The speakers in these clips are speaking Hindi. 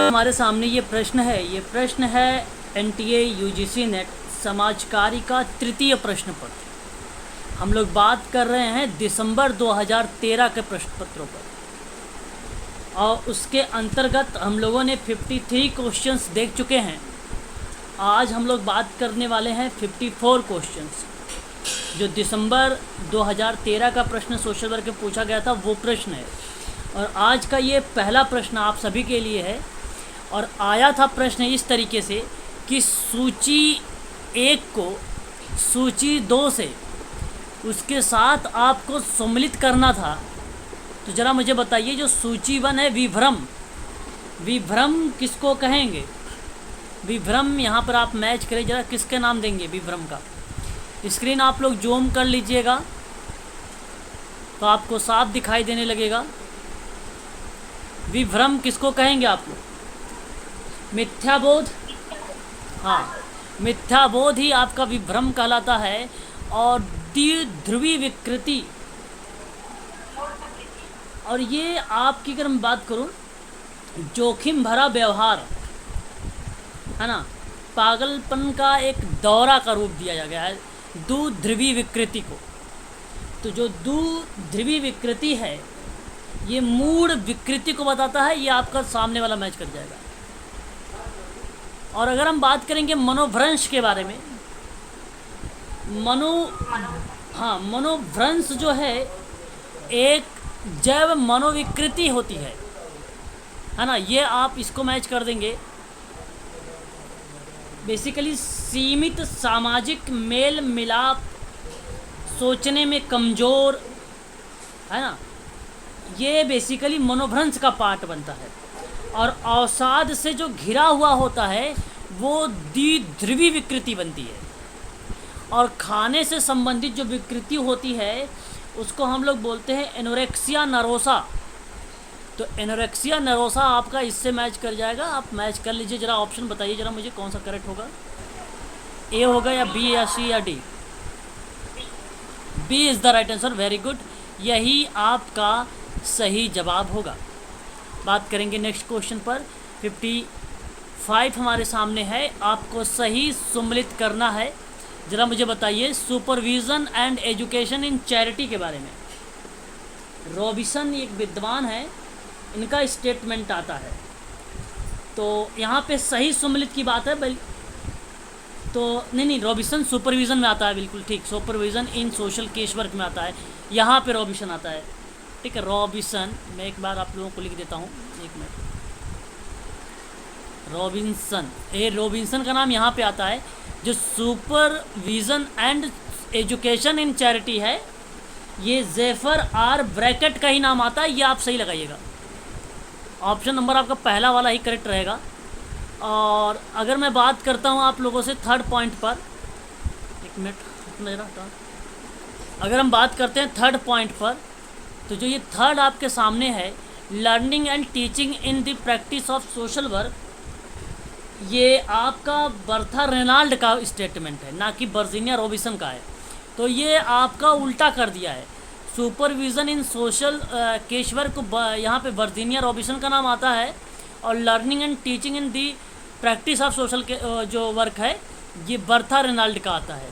हमारे सामने ये प्रश्न है एनटीए यूजीसी नेट समाजकारी का तृतीय प्रश्न पत्र। हम लोग बात कर रहे हैं दिसंबर 2013 के प्रश्न पत्रों पर और उसके अंतर्गत हम लोगों ने 53 क्वेश्चंस देख चुके हैं। आज हम लोग बात करने वाले हैं 54 क्वेश्चंस, जो दिसंबर 2013 का प्रश्न सोशल वर्क में पूछा गया था वो प्रश्न है। और आज का ये पहला प्रश्न आप सभी के लिए है। और आया था प्रश्न इस तरीके से कि सूची 1 को सूची 2 से उसके साथ आपको सम्मिलित करना था। तो ज़रा मुझे बताइए, जो सूची 1 है विभ्रम किसको कहेंगे? विभ्रम यहाँ पर आप मैच करें ज़रा, किसके नाम देंगे विभ्रम का? स्क्रीन आप लोग जूम कर लीजिएगा तो आपको साफ दिखाई देने लगेगा। विभ्रम किसको कहेंगे आप लोग? मिथ्याबोध, हाँ, मिथ्याबोध ही आपका विभ्रम कहलाता है। और द्विध्रुवी विकृति, और ये आपकी अगर मैं बात करूं, जोखिम भरा व्यवहार है ना, पागलपन का एक दौरा का रूप दिया गया है द्विध्रुवी विकृति को। तो जो द्विध्रुवी विकृति है ये मूड विकृति को बताता है, ये आपका सामने वाला मैच कर जाएगा। और अगर हम बात करेंगे मनोभ्रंश के बारे में, मनोभ्रंश जो है एक जैव मनोविकृति होती है ना, ये आप इसको मैच कर देंगे। बेसिकली सीमित सामाजिक मेल मिलाप, सोचने में कमज़ोर है ना, ये बेसिकली मनोभ्रंश का पार्ट बनता है। और अवसाद से जो घिरा हुआ होता है वो द्विध्रुवी विकृति बनती है। और खाने से संबंधित जो विकृति होती है उसको हम लोग बोलते हैं एनोरेक्सिया नरोसा। तो एनोरेक्सिया नरोसा आपका इससे मैच कर जाएगा। आप मैच कर लीजिए, ज़रा ऑप्शन बताइए ज़रा मुझे, कौन सा करेक्ट होगा? ए होगा या बी या सी या D? B is the right answer. Very good, यही आपका सही जवाब होगा। बात करेंगे नेक्स्ट क्वेश्चन पर। 55 हमारे सामने है, आपको सही सम्मिलित करना है। ज़रा मुझे बताइए supervision and education in charity के बारे में। रॉबिसन एक विद्वान है, इनका स्टेटमेंट आता है। तो यहाँ पे सही सम्मिलित की बात है, तो नहीं, रॉबिसन सुपरविज़न में आता है, बिल्कुल ठीक। सुपरविज़न इन सोशल केस वर्क में आता है, यहाँ पे रॉबिसन आता है, ठीक है। रॉबिसन, मैं एक बार आप लोगों को लिख देता हूँ, एक मिनट। रॉबिन्सन का नाम यहाँ पे आता है। जो supervision and education in charity है ये जेफर आर ब्रैकेट का ही नाम आता है, ये आप सही लगाइएगा। ऑप्शन नंबर आपका पहला वाला ही करेक्ट रहेगा। और अगर मैं बात करता हूँ आप लोगों से थर्ड पॉइंट पर, एक मिनट मेरा, अगर हम बात करते हैं थर्ड पॉइंट पर, तो जो ये थर्ड आपके सामने है, learning and teaching in the practice of social work, ये आपका बर्था रेनाल्ड का स्टेटमेंट है, ना कि वर्जीनिया रॉबिसन का है। तो ये आपका उल्टा कर दिया है। सुपरविज़न इन सोशल केस वर्क को यहाँ पे वर्जीनिया रॉबिसन का नाम आता है, और learning and teaching in the practice of social जो वर्क है ये बर्था रेनाल्ड का आता है।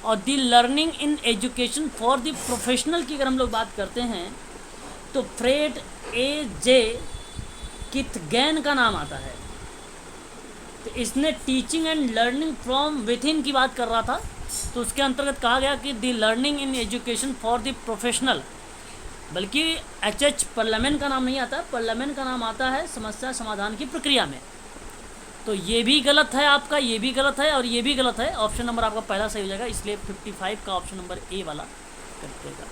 और दी learning in education for the professional की अगर हम लोग बात करते हैं तो फ्रेड ए जे किथगैन का नाम आता है। तो इसने teaching and learning from with इन की बात कर रहा था, तो उसके अंतर्गत कहा गया कि दी learning in education for the professional, बल्कि एच पार्लियामेंट का नाम नहीं आता, पार्लियामेंट का नाम आता है समस्या समाधान की प्रक्रिया में। तो ये भी गलत है आपका, ये भी गलत है और ये भी गलत है। ऑप्शन नंबर आपका पहला सही हो जाएगा, इसलिए 55 का ऑप्शन नंबर ए वाला कर देगा।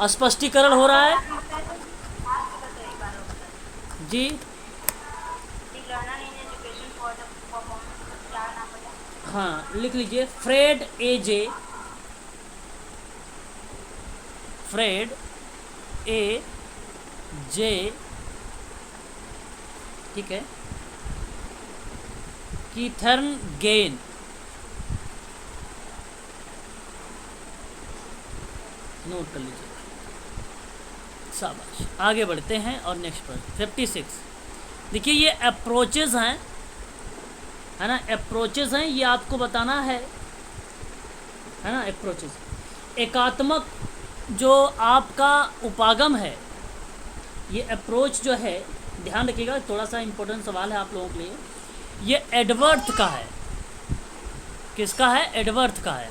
स्पष्टीकरण हो रहा है जी? हाँ, लिख लीजिए फ्रेड ए जे, ठीक है, किथर्नगेन, नोट कर लीजिए। शाबाश। आगे बढ़ते हैं और नेक्स्ट प्रश्न 56। देखिए ये अप्रोचेज हैं, है ना, अप्रोचेज हैं, ये आपको बताना है ना। अप्रोचेज एकात्मक जो आपका उपागम है, ये अप्रोच जो है, ध्यान रखिएगा, थोड़ा सा इम्पोर्टेंट सवाल है आप लोगों के लिए। ये एडवर्थ का है। किसका है? एडवर्थ का है।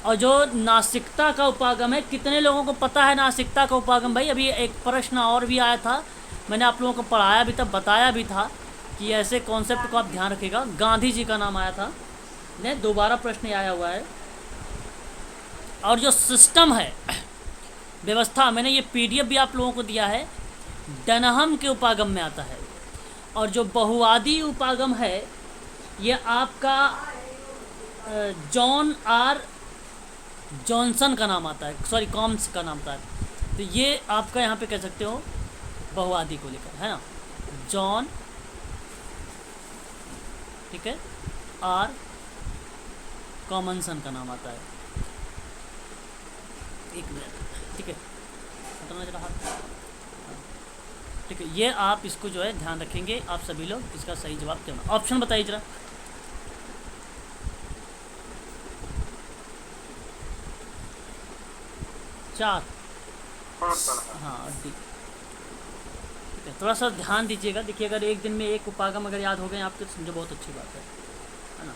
और जो नासिकता का उपागम है, कितने लोगों को पता है नासिकता का उपागम? भाई अभी एक प्रश्न और भी आया था, मैंने आप लोगों को पढ़ाया भी था, बताया भी था कि ऐसे कॉन्सेप्ट को आप ध्यान रखिएगा। गांधी जी का नाम आया था, ने दोबारा प्रश्न आया हुआ है। और जो सिस्टम है, व्यवस्था, मैंने ये पीडीएफ भी आप लोगों को दिया है, डनहम के उपागम में आता है। और जो बहुवादी उपागम है, ये आपका जॉन आर जॉनसन का नाम आता है, सॉरी कॉम्स का नाम आता है। तो ये आपका यहाँ पे कह सकते हो बहुवादी को लेकर, है ना, जॉन, ठीक है, आर कॉमनसन का नाम आता है। एक मिनट, ठीक है, हटाना जरा हाथ, ठीक है। ये आप इसको जो है ध्यान रखेंगे आप सभी लोग। इसका सही जवाब क्या होना? ऑप्शन बताइए जरा। चार, हाँ डी, ठीक है। थोड़ा सा ध्यान दीजिएगा। देखिए अगर एक दिन में एक उपागम अगर याद हो गए आपके, तो समझो बहुत अच्छी बात है ना,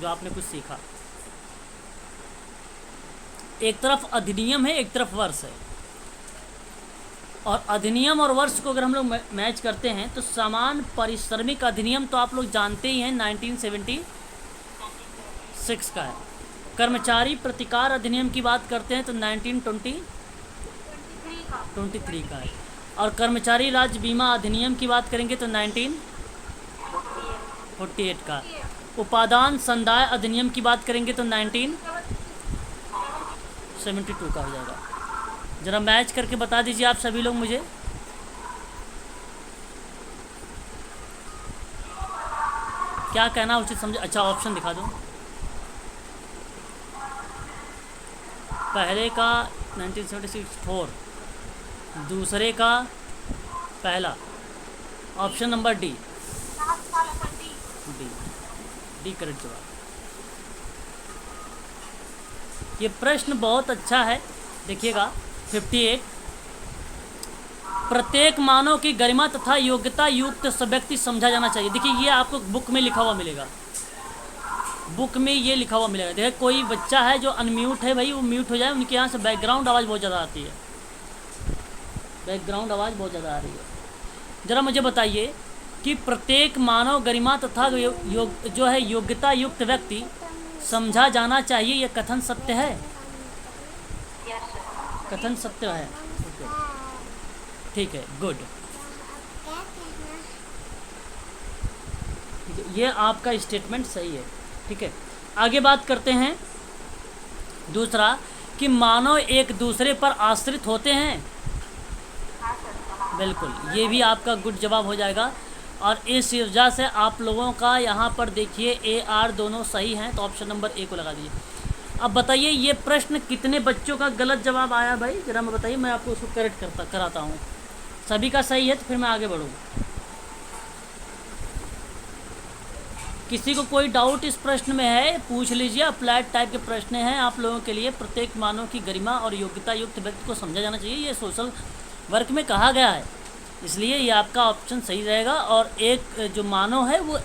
जो आपने कुछ सीखा। एक तरफ अधिनियम है, एक तरफ वर्ष है। और अधिनियम और वर्ष को अगर हम लोग मैच करते हैं तो समान पारिश्रमिक अधिनियम तो आप लोग जानते ही हैं 1976 का है। कर्मचारी प्रतिकार अधिनियम की बात करते हैं तो 1923 का है। और कर्मचारी राज्य बीमा अधिनियम की बात करेंगे तो 1948 का। उपादान संदाय अधिनियम की बात करेंगे तो 1972 का हो जाएगा। ज़रा मैच करके बता दीजिए आप सभी लोग मुझे। क्या कहना उचित समझे? अच्छा ऑप्शन दिखा दो। पहले का 1976, दूसरे का पहला, option number D, D correct जवाब। ये प्रश्न बहुत अच्छा है, देखिएगा 58। प्रत्येक मानव की गरिमा तथा योग्यता युक्त व्यक्ति समझा जाना चाहिए। देखिए ये आपको बुक में लिखा हुआ मिलेगा, बुक में ये लिखा हुआ मिलेगा। देखिए कोई बच्चा है जो अनम्यूट है, भाई वो म्यूट हो जाए, उनके यहाँ से बैकग्राउंड आवाज़ बहुत ज़्यादा आती है, बैकग्राउंड आवाज़ बहुत ज़्यादा आ रही है। ज़रा मुझे बताइए कि प्रत्येक मानव गरिमा तथा जो है योग्यता युक्त व्यक्ति समझा जाना चाहिए, ये कथन सत्य है? कथन सत्य है, ठीक है, गुड। ये आपका स्टेटमेंट सही है, ठीक है। आगे बात करते हैं दूसरा कि मानव एक दूसरे पर आश्रित होते हैं। बिल्कुल, ये भी आपका गुड जवाब हो जाएगा। और इस वजह से आप लोगों का यहाँ पर देखिए ए आर दोनों सही हैं, तो ऑप्शन नंबर ए को लगा दीजिए। अब बताइए ये प्रश्न कितने बच्चों का गलत जवाब आया भाई, जरा मैं बताइए, मैं आपको उसको करेक्ट कराता हूँ। सभी का सही है तो फिर मैं आगे बढ़ूँ। किसी को कोई डाउट इस प्रश्न में है पूछ लीजिए। अप्लाइड टाइप के प्रश्न हैं आप लोगों के लिए। प्रत्येक मानव की गरिमा और योग्यता युक्त व्यक्ति को समझा जाना चाहिए, ये सोशल वर्क में कहा गया है, इसलिए ये आपका ऑप्शन सही रहेगा। और एक जो मानव है वो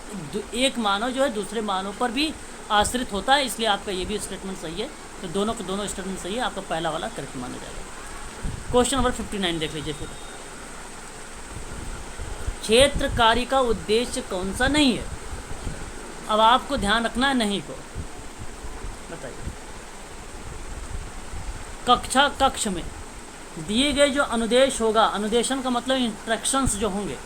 एक मानव जो है दूसरे मानव पर भी आश्रित होता है, इसलिए आपका ये भी स्टेटमेंट सही है। तो दोनों के दोनों स्टेटमेंट सही है, आपका पहला वाला करेक्ट माना जाएगा। क्वेश्चन नंबर 59 देख लीजिए फिर। क्षेत्रकारी का उद्देश्य कौन सा नहीं है? अब आपको ध्यान रखना है नहीं को, बताइए। कक्ष में दिए गए जो अनुदेश होगा, अनुदेशन का मतलब इंस्ट्रक्शंस जो होंगे,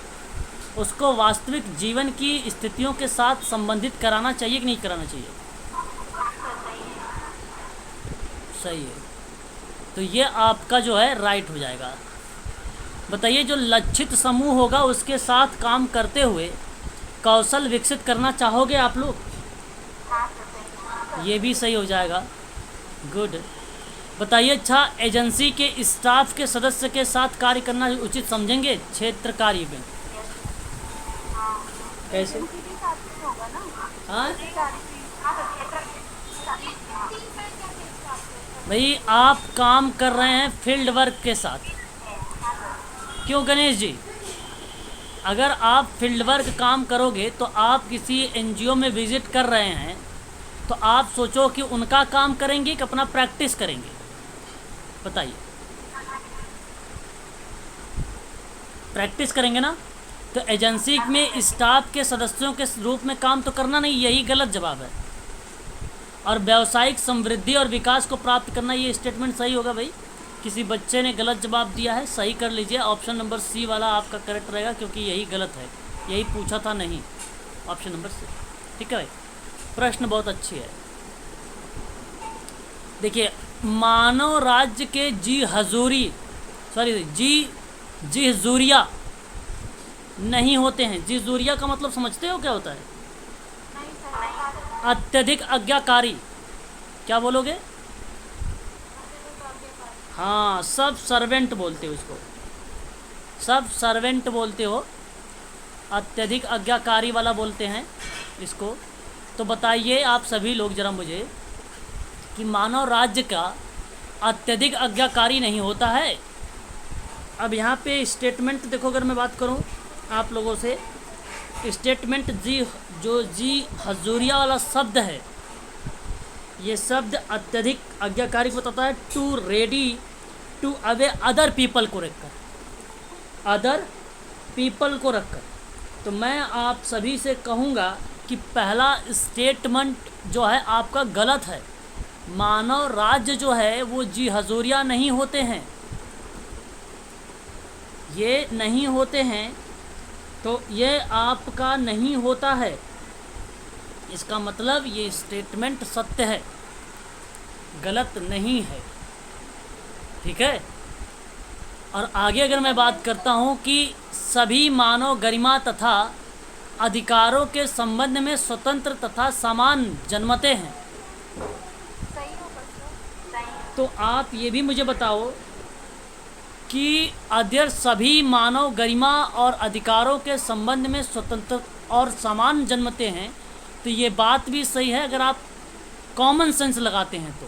उसको वास्तविक जीवन की स्थितियों के साथ संबंधित कराना चाहिए कि नहीं कराना चाहिए? सही है, तो ये आपका जो है राइट हो जाएगा। बताइए जो लक्षित समूह होगा उसके साथ काम करते हुए कौशल विकसित करना चाहोगे आप लोग? ये भी सही हो जाएगा, गुड। बताइए। अच्छा, एजेंसी के स्टाफ के सदस्य के साथ कार्य करना उचित समझेंगे क्षेत्र कार्य में? कैसे? हाँ भाई, आप काम कर रहे हैं फील्ड वर्क के साथ। क्यों गणेश जी? अगर आप फील्ड वर्क काम करोगे तो आप किसी एनजीओ में विजिट कर रहे हैं तो आप सोचो कि उनका काम करेंगे कि अपना प्रैक्टिस करेंगे? बताइए। प्रैक्टिस करेंगे ना। तो एजेंसी में स्टाफ के सदस्यों के रूप में काम तो करना नहीं, यही गलत जवाब है। और व्यावसायिक समृद्धि और विकास को प्राप्त करना, ये स्टेटमेंट सही होगा भाई। किसी बच्चे ने गलत जवाब दिया है, सही कर लीजिए। ऑप्शन नंबर सी वाला आपका करेक्ट रहेगा, क्योंकि यही गलत है, यही पूछा था नहीं। ऑप्शन नंबर सी, ठीक है भाई। प्रश्न बहुत अच्छी है। देखिए, मानव राज्य के जी हजूरिया नहीं होते हैं। जी हजूरिया का मतलब समझते हो क्या होता है? अत्यधिक आज्ञाकारी। क्या बोलोगे? हाँ, सब सर्वेंट बोलते हो इसको, सब सर्वेंट बोलते हो, अत्यधिक आज्ञाकारी वाला बोलते हैं इसको। तो बताइए आप सभी लोग ज़रा मुझे कि मानव राज्य का अत्यधिक आज्ञाकारी नहीं होता है। अब यहाँ पे स्टेटमेंट देखो, अगर मैं बात करूँ आप लोगों से, स्टेटमेंट जी हजूरिया वाला शब्द है, ये शब्द अत्यधिक आज्ञाकारी को बताता है। To ready to obey other people को रखकर, अदर पीपल को रखकर। तो मैं आप सभी से कहूँगा कि पहला स्टेटमेंट जो है आपका गलत है। मानव राज्य जो है वो जी हजूरिया नहीं होते हैं, ये नहीं होते हैं। तो ये आपका नहीं होता है, इसका मतलब ये स्टेटमेंट सत्य है, गलत नहीं है, ठीक है। और आगे अगर मैं बात करता हूँ कि सभी मानव गरिमा तथा अधिकारों के संबंध में स्वतंत्र तथा समान जन्मते हैं, तो आप ये भी मुझे बताओ कि अगर सभी मानव गरिमा और अधिकारों के संबंध में स्वतंत्र और समान जन्मते हैं, तो ये बात भी सही है अगर आप कॉमन सेंस लगाते हैं तो।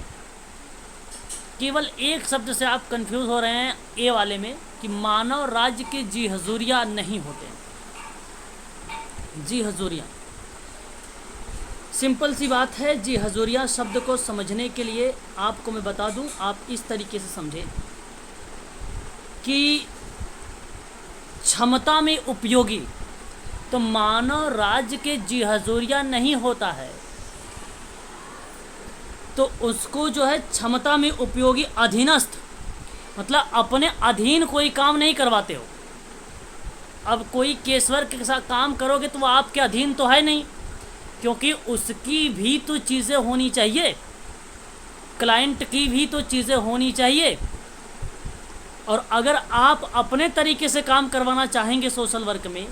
केवल एक शब्द से आप कंफ्यूज हो रहे हैं ए वाले में कि मानव राज्य के जी हजूरिया नहीं होते। जी हजूरिया सिंपल सी बात है। जी हजूरिया शब्द को समझने के लिए आपको मैं बता दूं, आप इस तरीके से समझें कि क्षमता में उपयोगी, तो मानव राज्य के जी हजूरिया नहीं होता है, तो उसको जो है क्षमता में उपयोगी अधीनस्थ, मतलब अपने अधीन कोई काम नहीं करवाते हो। अब कोई केसवर के साथ काम करोगे तो वो आपके अधीन तो है नहीं, क्योंकि उसकी भी तो चीज़ें होनी चाहिए, क्लाइंट की भी तो चीज़ें होनी चाहिए। और अगर आप अपने तरीके से काम करवाना चाहेंगे सोशल वर्क में,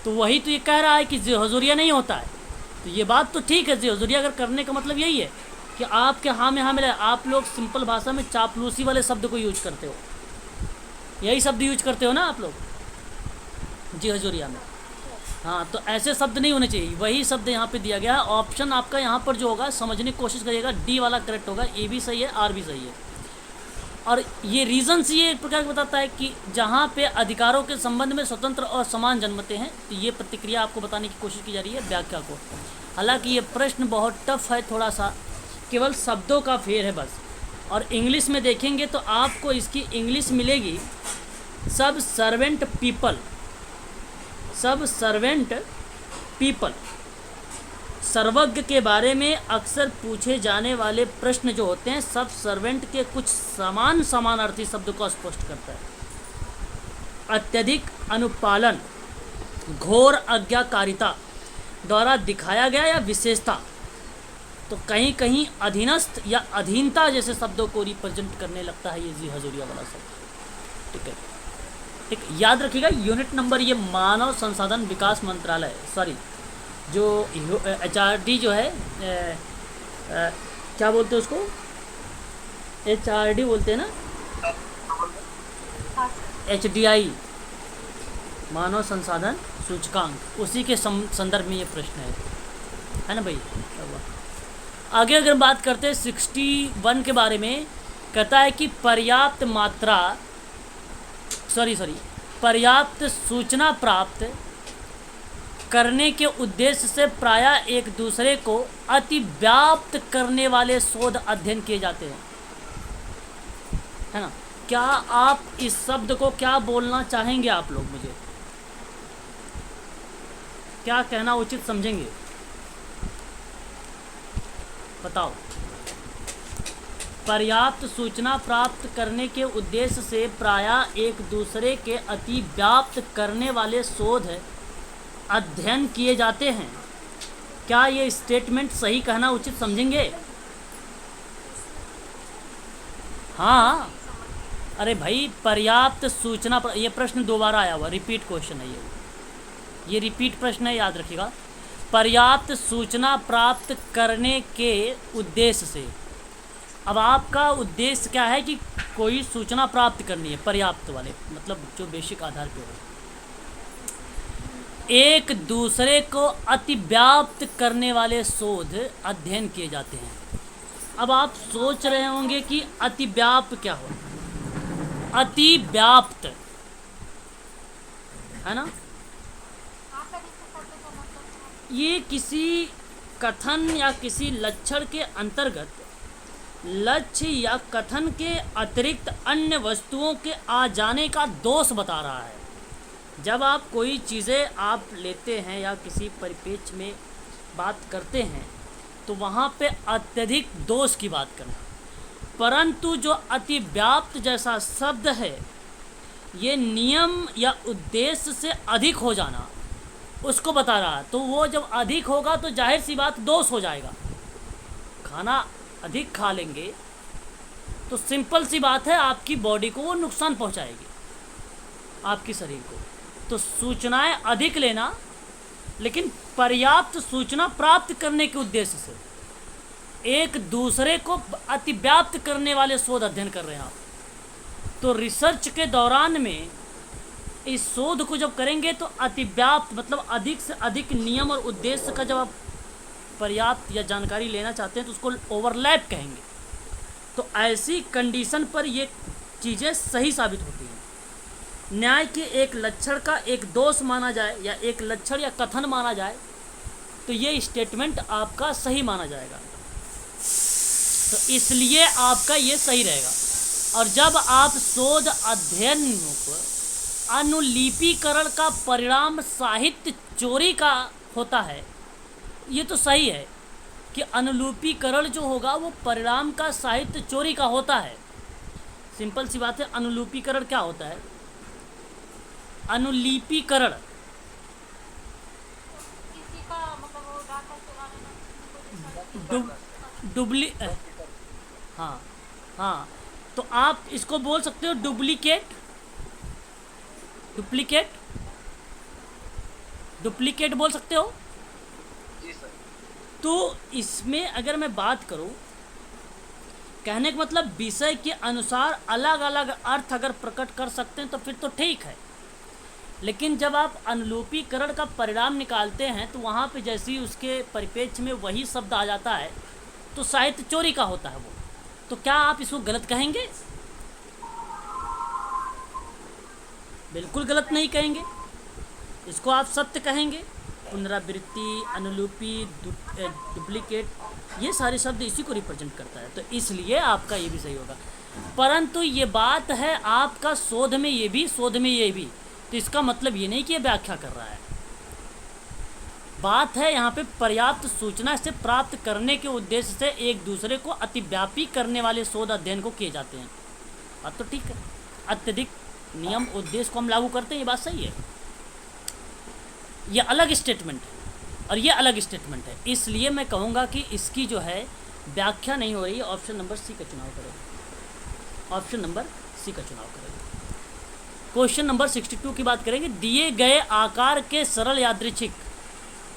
तो वही तो ये कह रहा है कि जी हजूरिया नहीं होता है। तो ये बात तो ठीक है, जी हजूरिया अगर करने का मतलब यही है कि आपके हाँ में हाँ मिले। आप लोग सिंपल भाषा में चापलूसी वाले शब्द को यूज करते हो, यही शब्द यूज करते हो ना आप लोग जी हजूरिया में। हाँ, तो ऐसे शब्द नहीं होने चाहिए, वही शब्द यहाँ पे दिया गया है। ऑप्शन आपका यहाँ पर जो होगा समझने की कोशिश करिएगा, डी वाला करेक्ट होगा। ए भी सही है, आर भी सही है। और ये रीजन्स ये एक प्रकार बताता है कि जहाँ पे अधिकारों के संबंध में स्वतंत्र और समान जन्मते हैं, तो ये प्रतिक्रिया आपको बताने की कोशिश की जा रही है व्याख्या को। हालांकि ये प्रश्न बहुत टफ है, थोड़ा सा केवल शब्दों का फेर है बस। और इंग्लिश में देखेंगे तो आपको इसकी इंग्लिश मिलेगी सब सर्वेंट पीपल, सब सर्वेंट पीपल। सर्वज्ञ के बारे में अक्सर पूछे जाने वाले प्रश्न जो होते हैं, सब सर्वेंट के कुछ समान समानार्थी शब्द को स्पष्ट करता है। अत्यधिक अनुपालन, घोर आज्ञाकारिता द्वारा दिखाया गया या विशेषता, तो कहीं कहीं अधीनस्थ या अधीनता जैसे शब्दों को रिप्रेजेंट करने लगता है ये जी हजूरिया वाला शब्द, ठीक है। ठीक, याद रखिएगा यूनिट नंबर ये मानव संसाधन विकास मंत्रालय, सॉरी जो HRD जो है क्या बोलते हैं उसको, HRD बोलते हैं ना, हाँ सर। HDI, मानव संसाधन सूचकांक, उसी के संदर्भ में ये प्रश्न है ना भाई। आगे अगर बात करते हैं 61 के बारे में, कहता है कि पर्याप्त सूचना प्राप्त करने के उद्देश्य से प्रायः एक दूसरे को अतिव्याप्त करने वाले शोध अध्ययन किए जाते हैं, है ना। क्या आप इस शब्द को क्या बोलना चाहेंगे, आप लोग मुझे क्या कहना उचित समझेंगे, बताओ। पर्याप्त सूचना प्राप्त करने के उद्देश्य से प्रायः एक दूसरे के अति व्याप्त करने वाले शोध अध्ययन किए जाते हैं, क्या ये स्टेटमेंट सही कहना उचित समझेंगे? हाँ, अरे भाई पर्याप्त सूचना, ये प्रश्न दोबारा आया हुआ, रिपीट क्वेश्चन है ये रिपीट प्रश्न है, याद रखिएगा। पर्याप्त सूचना प्राप्त करने के उद्देश्य से, अब आपका उद्देश्य क्या है कि कोई सूचना प्राप्त करनी है, पर्याप्त वाले मतलब जो बेसिक आधार पे हो, एक दूसरे को अतिव्याप्त करने वाले शोध अध्ययन किए जाते हैं। अब आप सोच रहे होंगे कि अतिव्याप्त क्या हो, अतिव्याप्त है ना, ये किसी कथन या किसी लक्षण के अंतर्गत लक्ष्य या कथन के अतिरिक्त अन्य वस्तुओं के आ जाने का दोष बता रहा है। जब आप कोई चीज़ें आप लेते हैं या किसी परिप्रेक्ष्य में बात करते हैं तो वहाँ पे अत्यधिक दोष की बात करना, परंतु जो अतिव्याप्त जैसा शब्द है ये नियम या उद्देश्य से अधिक हो जाना उसको बता रहा है। तो वो जब अधिक होगा तो जाहिर सी बात दोष हो जाएगा। खाना अधिक खा लेंगे तो सिंपल सी बात है आपकी बॉडी को वो नुकसान पहुंचाएगी, आपके शरीर को। तो सूचनाएं अधिक लेना, लेकिन पर्याप्त सूचना प्राप्त करने के उद्देश्य से एक दूसरे को अतिव्याप्त करने वाले शोध अध्ययन कर रहे हैं आप। तो रिसर्च के दौरान में इस शोध को जब करेंगे तो अतिव्याप्त मतलब अधिक से अधिक नियम और उद्देश्य का जब आप पर्याप्त या जानकारी लेना चाहते हैं तो उसको ओवरलैप कहेंगे। तो ऐसी कंडीशन पर ये चीज़ें सही साबित होती हैं। न्याय के एक लक्षण का एक दोष माना जाए या एक लक्षण या कथन माना जाए तो ये स्टेटमेंट आपका सही माना जाएगा, तो इसलिए आपका ये सही रहेगा। और जब आप शोध अध्ययन को अनुलिपीकरण का परिणाम साहित्य चोरी का होता है, ये तो सही है कि अनुलिपीकरण जो होगा वो परिणाम का साहित्य चोरी का होता है। सिंपल सी बात है, अनुलिपीकरण क्या होता है? अनुलिपीकरण किसी का मतलब वो डाटा चुराने में हाँ हाँ, तो आप इसको बोल सकते हो डुप्लीकेट बोल सकते हो। जी सर। तो इसमें अगर मैं बात करूं, कहने का मतलब विषय के अनुसार अलग अलग अर्थ अगर प्रकट कर सकते हैं तो फिर तो ठीक है, लेकिन जब आप अनुलिपीकरण का परिणाम निकालते हैं तो वहाँ पे जैसे ही उसके परिप्रेक्ष्य में वही शब्द आ जाता है तो साहित्य चोरी का होता है वो। तो क्या आप इसको गलत कहेंगे? बिल्कुल गलत नहीं कहेंगे, इसको आप सत्य कहेंगे। पुनरावृत्ति, अनुलिपि, डुप्लीकेट, ये सारे शब्द इसी को रिप्रेजेंट करता है, तो इसलिए आपका ये भी सही होगा। परंतु ये बात है आपका शोध में ये भी, शोध में ये भी, तो इसका मतलब ये नहीं कि ये व्याख्या कर रहा है। बात है यहाँ पे पर्याप्त सूचना से प्राप्त करने के उद्देश्य से एक दूसरे को अतिव्यापी करने वाले शोध अध्ययन को किए जाते हैं। अब तो ठीक है, अत्यधिक नियम उद्देश्य को हम लागू करते हैं, ये बात सही है। ये अलग स्टेटमेंट है और ये अलग स्टेटमेंट है, इसलिए मैं कहूँगा कि इसकी जो है व्याख्या नहीं हो रही है। ऑप्शन नंबर सी का चुनाव करें, ऑप्शन नंबर सी का चुनाव करें। क्वेश्चन नंबर 62 की बात करेंगे। दिए गए आकार के सरल यादृच्छिक,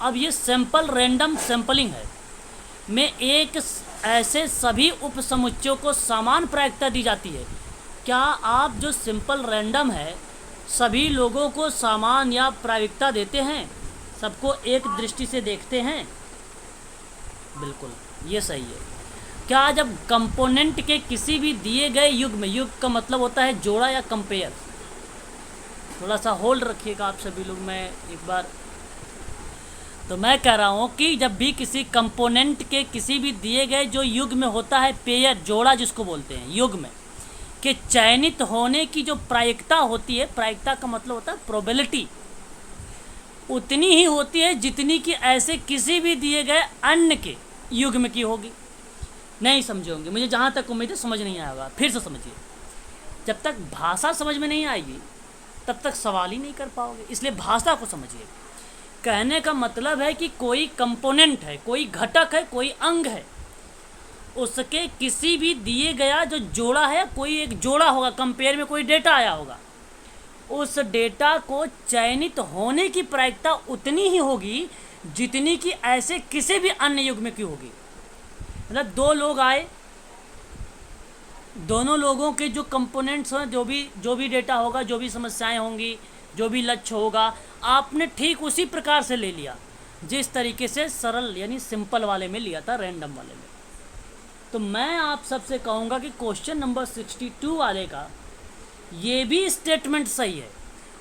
अब ये सैंपल रैंडम सैंपलिंग है, में एक ऐसे सभी उपसमुच्चयों को समान प्रायिकता दी जाती है। क्या आप जो सिंपल रैंडम है सभी लोगों को समान या प्रायिकता देते हैं, सबको एक दृष्टि से देखते हैं? बिल्कुल, ये सही है। क्या जब कंपोनेंट के किसी भी दिए गए युग्म, युग्म का मतलब होता है जोड़ा या कंपेयर, थोड़ा सा होल्ड रखिएगा आप सभी लोग, मैं एक बार, तो मैं कह रहा हूँ कि जब भी किसी कंपोनेंट के किसी भी दिए गए जो युग्म में होता है, पेयर, जोड़ा जिसको बोलते हैं, युग्म के चयनित होने की जो प्रायिकता होती है, प्रायिकता का मतलब होता है प्रोबेबिलिटी, उतनी ही होती है जितनी कि ऐसे किसी भी दिए गए अन्य के युग्म की होगी। नहीं समझे होंगे, मुझे जहाँ तक उम्मीद है समझ नहीं आएगा, फिर से समझिए। जब तक भाषा समझ में नहीं आएगी तब तक सवाल ही नहीं कर पाओगे, इसलिए भाषा को समझिए। कहने का मतलब है कि कोई कंपोनेंट है, कोई घटक है, कोई अंग है, उसके किसी भी दिए गया जो जोड़ा है, कोई एक जोड़ा होगा, कंपेयर में कोई डेटा आया होगा, उस डेटा को चयनित होने की प्रायिकता उतनी ही होगी जितनी कि ऐसे किसी भी अन्य युग्म की होगी। मतलब दो लोग आए, दोनों लोगों के जो कंपोनेंट्स हैं, जो भी डेटा होगा, जो भी समस्याएं होंगी, जो भी लक्ष्य होगा, आपने ठीक उसी प्रकार से ले लिया जिस तरीके से सरल यानी सिंपल वाले में लिया था, रैंडम वाले में। तो मैं आप सबसे कहूँगा कि क्वेश्चन नंबर 62 वाले का ये भी स्टेटमेंट सही है।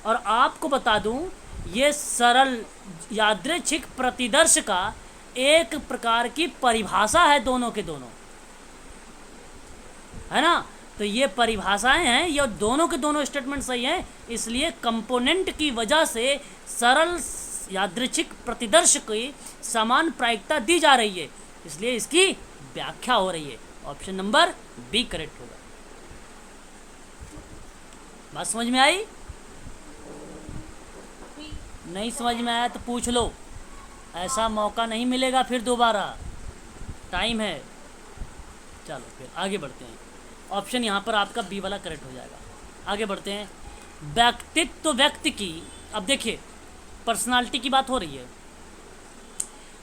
और आपको बता दूं, ये सरल यादृच्छिक प्रतिदर्श का एक प्रकार की परिभाषा है, दोनों के दोनों, है ना। तो ये परिभाषाएं हैं, ये दोनों के दोनों स्टेटमेंट सही हैं, इसलिए कंपोनेंट की वजह से सरल यादृच्छिक प्रतिदर्श की समान प्रायिकता दी जा रही है, इसलिए इसकी व्याख्या हो रही है। ऑप्शन नंबर बी करेक्ट होगा। बात समझ में आई? नहीं समझ में आया तो पूछ लो, ऐसा मौका नहीं मिलेगा फिर दोबारा, टाइम है। चलो फिर आगे बढ़ते हैं। ऑप्शन यहाँ पर आपका बी वाला करेक्ट हो जाएगा। आगे बढ़ते हैं। व्यक्तित्व व्यक्ति की, अब देखिए पर्सनालिटी की बात हो रही है।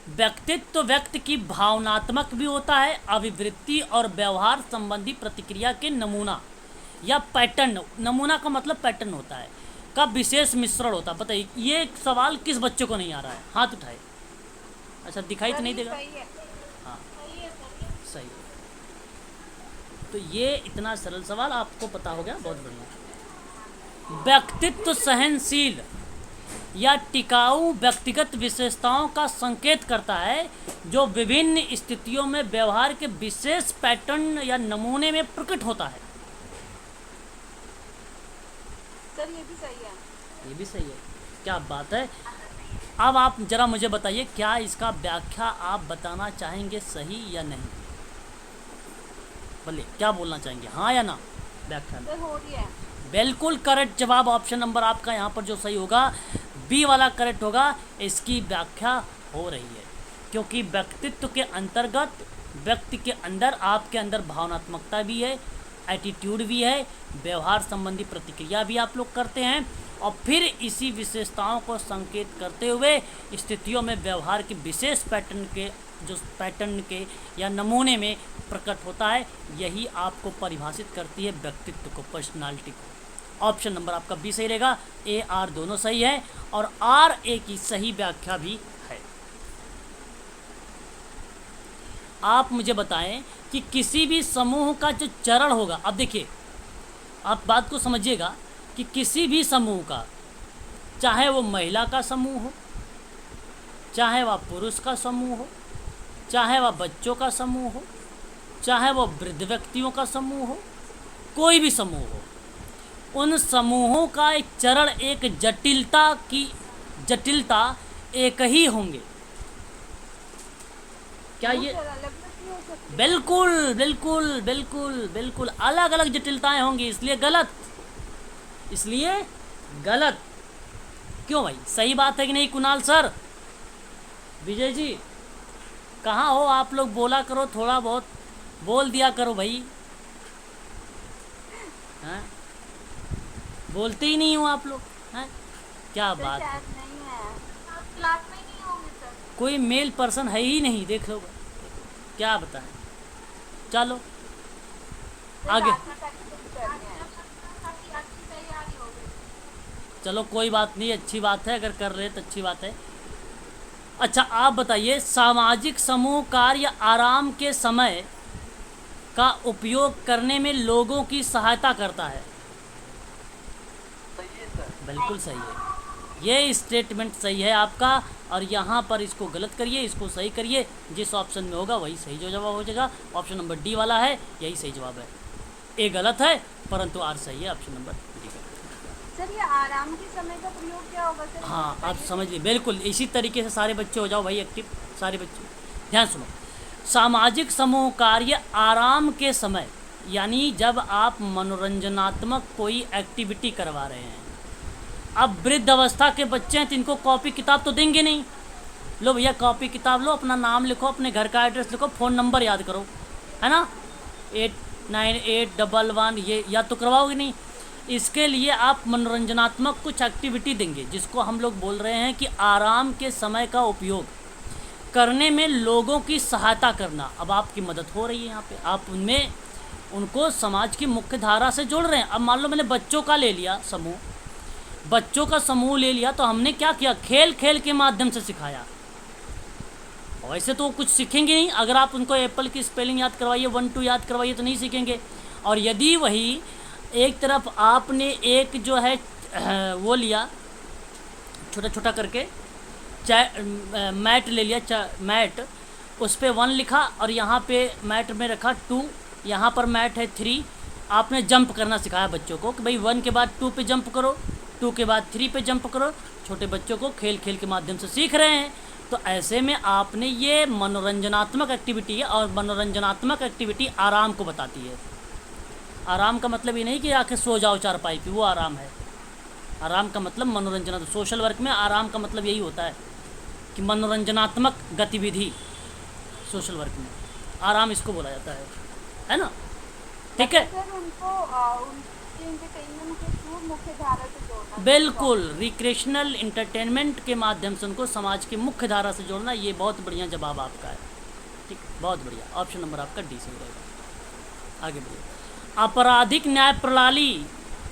व्यक्तित्व व्यक्ति की भावनात्मक भी होता है, अभिवृत्ति और व्यवहार संबंधी प्रतिक्रिया के नमूना या पैटर्न, नमूना का मतलब पैटर्न होता है, का विशेष मिश्रण होता है। बताइए ये सवाल किस बच्चे को नहीं आ रहा है, हाथ उठाए। अच्छा दिखाई तो नहीं देगा, हाँ सही है। तो ये इतना सरल सवाल आपको पता हो गया, बहुत बढ़िया। व्यक्तित्व सहनशील या टिकाऊ व्यक्तिगत विशेषताओं का संकेत करता है जो विभिन्न स्थितियों में व्यवहार के विशेष पैटर्न या नमूने में प्रकट होता है। सर ये भी सही है। ये भी सही है, क्या बात है। अब आप जरा मुझे बताइए, क्या इसका व्याख्या आप बताना चाहेंगे सही या नहीं? बोलिए क्या बोलना चाहेंगे, हाँ या ना? व्याख्या में हो रही है। बिल्कुल करेक्ट जवाब, ऑप्शन नंबर आपका यहाँ पर जो सही होगा बी वाला करेक्ट होगा। इसकी व्याख्या हो रही है, क्योंकि व्यक्तित्व के अंतर्गत व्यक्ति के अंदर, आपके अंदर भावनात्मकता भी है, एटीट्यूड भी है, व्यवहार संबंधी प्रतिक्रिया भी आप लोग करते हैं, और फिर इसी विशेषताओं को संकेत करते हुए स्थितियों में व्यवहार के विशेष पैटर्न के या नमूने में प्रकट होता है। यही आपको परिभाषित करती है व्यक्तित्व को, पर्सनालिटी को। ऑप्शन नंबर आपका बी सही रहेगा, ए आर दोनों सही है, और आर ए की सही व्याख्या भी है। आप मुझे बताएं कि किसी भी समूह का जो चरण होगा, अब देखिए आप बात को समझिएगा कि किसी भी समूह का, चाहे वो महिला का समूह हो, चाहे वह पुरुष का समूह हो, चाहे वह बच्चों का समूह हो, चाहे वह वृद्ध व्यक्तियों का समूह हो, कोई भी समूह हो, उन समूहों का एक चरण, एक जटिलता एक ही होंगे। क्या ये बिल्कुल बिल्कुल बिल्कुल बिल्कुल अलग अलग जटिलताएं होंगी, इसलिए गलत। क्यों भाई, सही बात है कि नहीं कुणाल सर? विजय जी कहाँ हो आप लोग? बोला करो, थोड़ा बहुत बोल दिया करो भाई। हैं, बोलते ही नहीं हो आप लोग, हैं? क्या बात है, नहीं है, आप क्लास में नहीं होंगे सर। कोई मेल पर्सन है ही नहीं, देख लो। क्या बताएं। चलो सर आगे, रात में प्रैक्टिस करनी है। चलो कोई बात नहीं, अच्छी बात है, अगर कर रहे हैं तो अच्छी बात है। अच्छा आप बताइए, सामाजिक समूह कार्य या आराम के समय का उपयोग करने में लोगों की सहायता करता है। सही है सर। बिल्कुल सही है, ये स्टेटमेंट सही है आपका। और यहाँ पर इसको गलत करिए, इसको सही करिए, जिस ऑप्शन में होगा वही सही जो जवाब हो जाएगा। ऑप्शन नंबर डी वाला है, यही सही जवाब है। ए गलत है परंतु आर सही है, ऑप्शन नंबर डी का। सर ये आराम के समय का प्रयोग क्या होगा सर? हाँ आप समझ लिए, बिल्कुल इसी तरीके से सारे बच्चे हो जाओ भाई एक्टिव, सारे बच्चे ध्यान सुनो। सामाजिक समूह कार्य आराम के समय, यानी जब आप मनोरंजनात्मक कोई एक्टिविटी करवा रहे हैं। अब वृद्ध अवस्था के बच्चे हैं तो इनको कॉपी किताब तो देंगे नहीं। लो भैया कॉपी किताब लो, अपना नाम लिखो, अपने घर का एड्रेस लिखो, फ़ोन नंबर याद करो, है ना, 898111, ये याद तो करवाओगे नहीं। इसके लिए आप मनोरंजनात्मक कुछ एक्टिविटी देंगे, जिसको हम लोग बोल रहे हैं कि आराम के समय का उपयोग करने में लोगों की सहायता करना। अब आपकी मदद हो रही है यहाँ पे, आप उनमें उनको समाज की मुख्य धारा से जोड़ रहे हैं। अब मान लो मैंने बच्चों का ले लिया समूह, बच्चों का समूह ले लिया, तो हमने क्या किया, खेल खेल के माध्यम से सिखाया। वैसे तो कुछ सीखेंगे नहीं, अगर आप उनको एप्पल की स्पेलिंग याद करवाइए, 1 2 याद करवाइए तो नहीं सीखेंगे। और यदि वही एक तरफ आपने एक जो है वो लिया छोटा छोटा करके मैट ले लिया, मैट, उस पर 1 लिखा और यहाँ पे मैट में रखा 2, यहाँ पर मैट है 3, आपने जंप करना सिखाया बच्चों को कि भाई 1 के बाद 2 पे जंप करो, 2 के बाद 3 पे जंप करो। छोटे बच्चों को खेल खेल के माध्यम से सीख रहे हैं। तो ऐसे में आपने ये मनोरंजनात्मक एक्टिविटी है, और मनोरंजनात्मक एक्टिविटी आराम को बताती है। आराम का मतलब ये नहीं कि आके सो जाओ चारपाई पे, वो आराम है। आराम का मतलब मनोरंजनात्मक, सोशल वर्क में आराम का मतलब यही होता है कि मनोरंजनात्मक गतिविधि, सोशल वर्क में आराम इसको बोला जाता है ना, ठीक है। सर उनको उनके एंटरटेनमेंट के थ्रू मुख्य धारा से जोड़ना। बिल्कुल, रिक्रिएशनल इंटरटेनमेंट के माध्यम से उनको समाज की मुख्य धारा से जोड़ना, ये बहुत बढ़िया जवाब आपका है, ठीक, बहुत बढ़िया। ऑप्शन नंबर आपका डी सही रहेगा। आगे बढ़िए। आपराधिक न्याय प्रणाली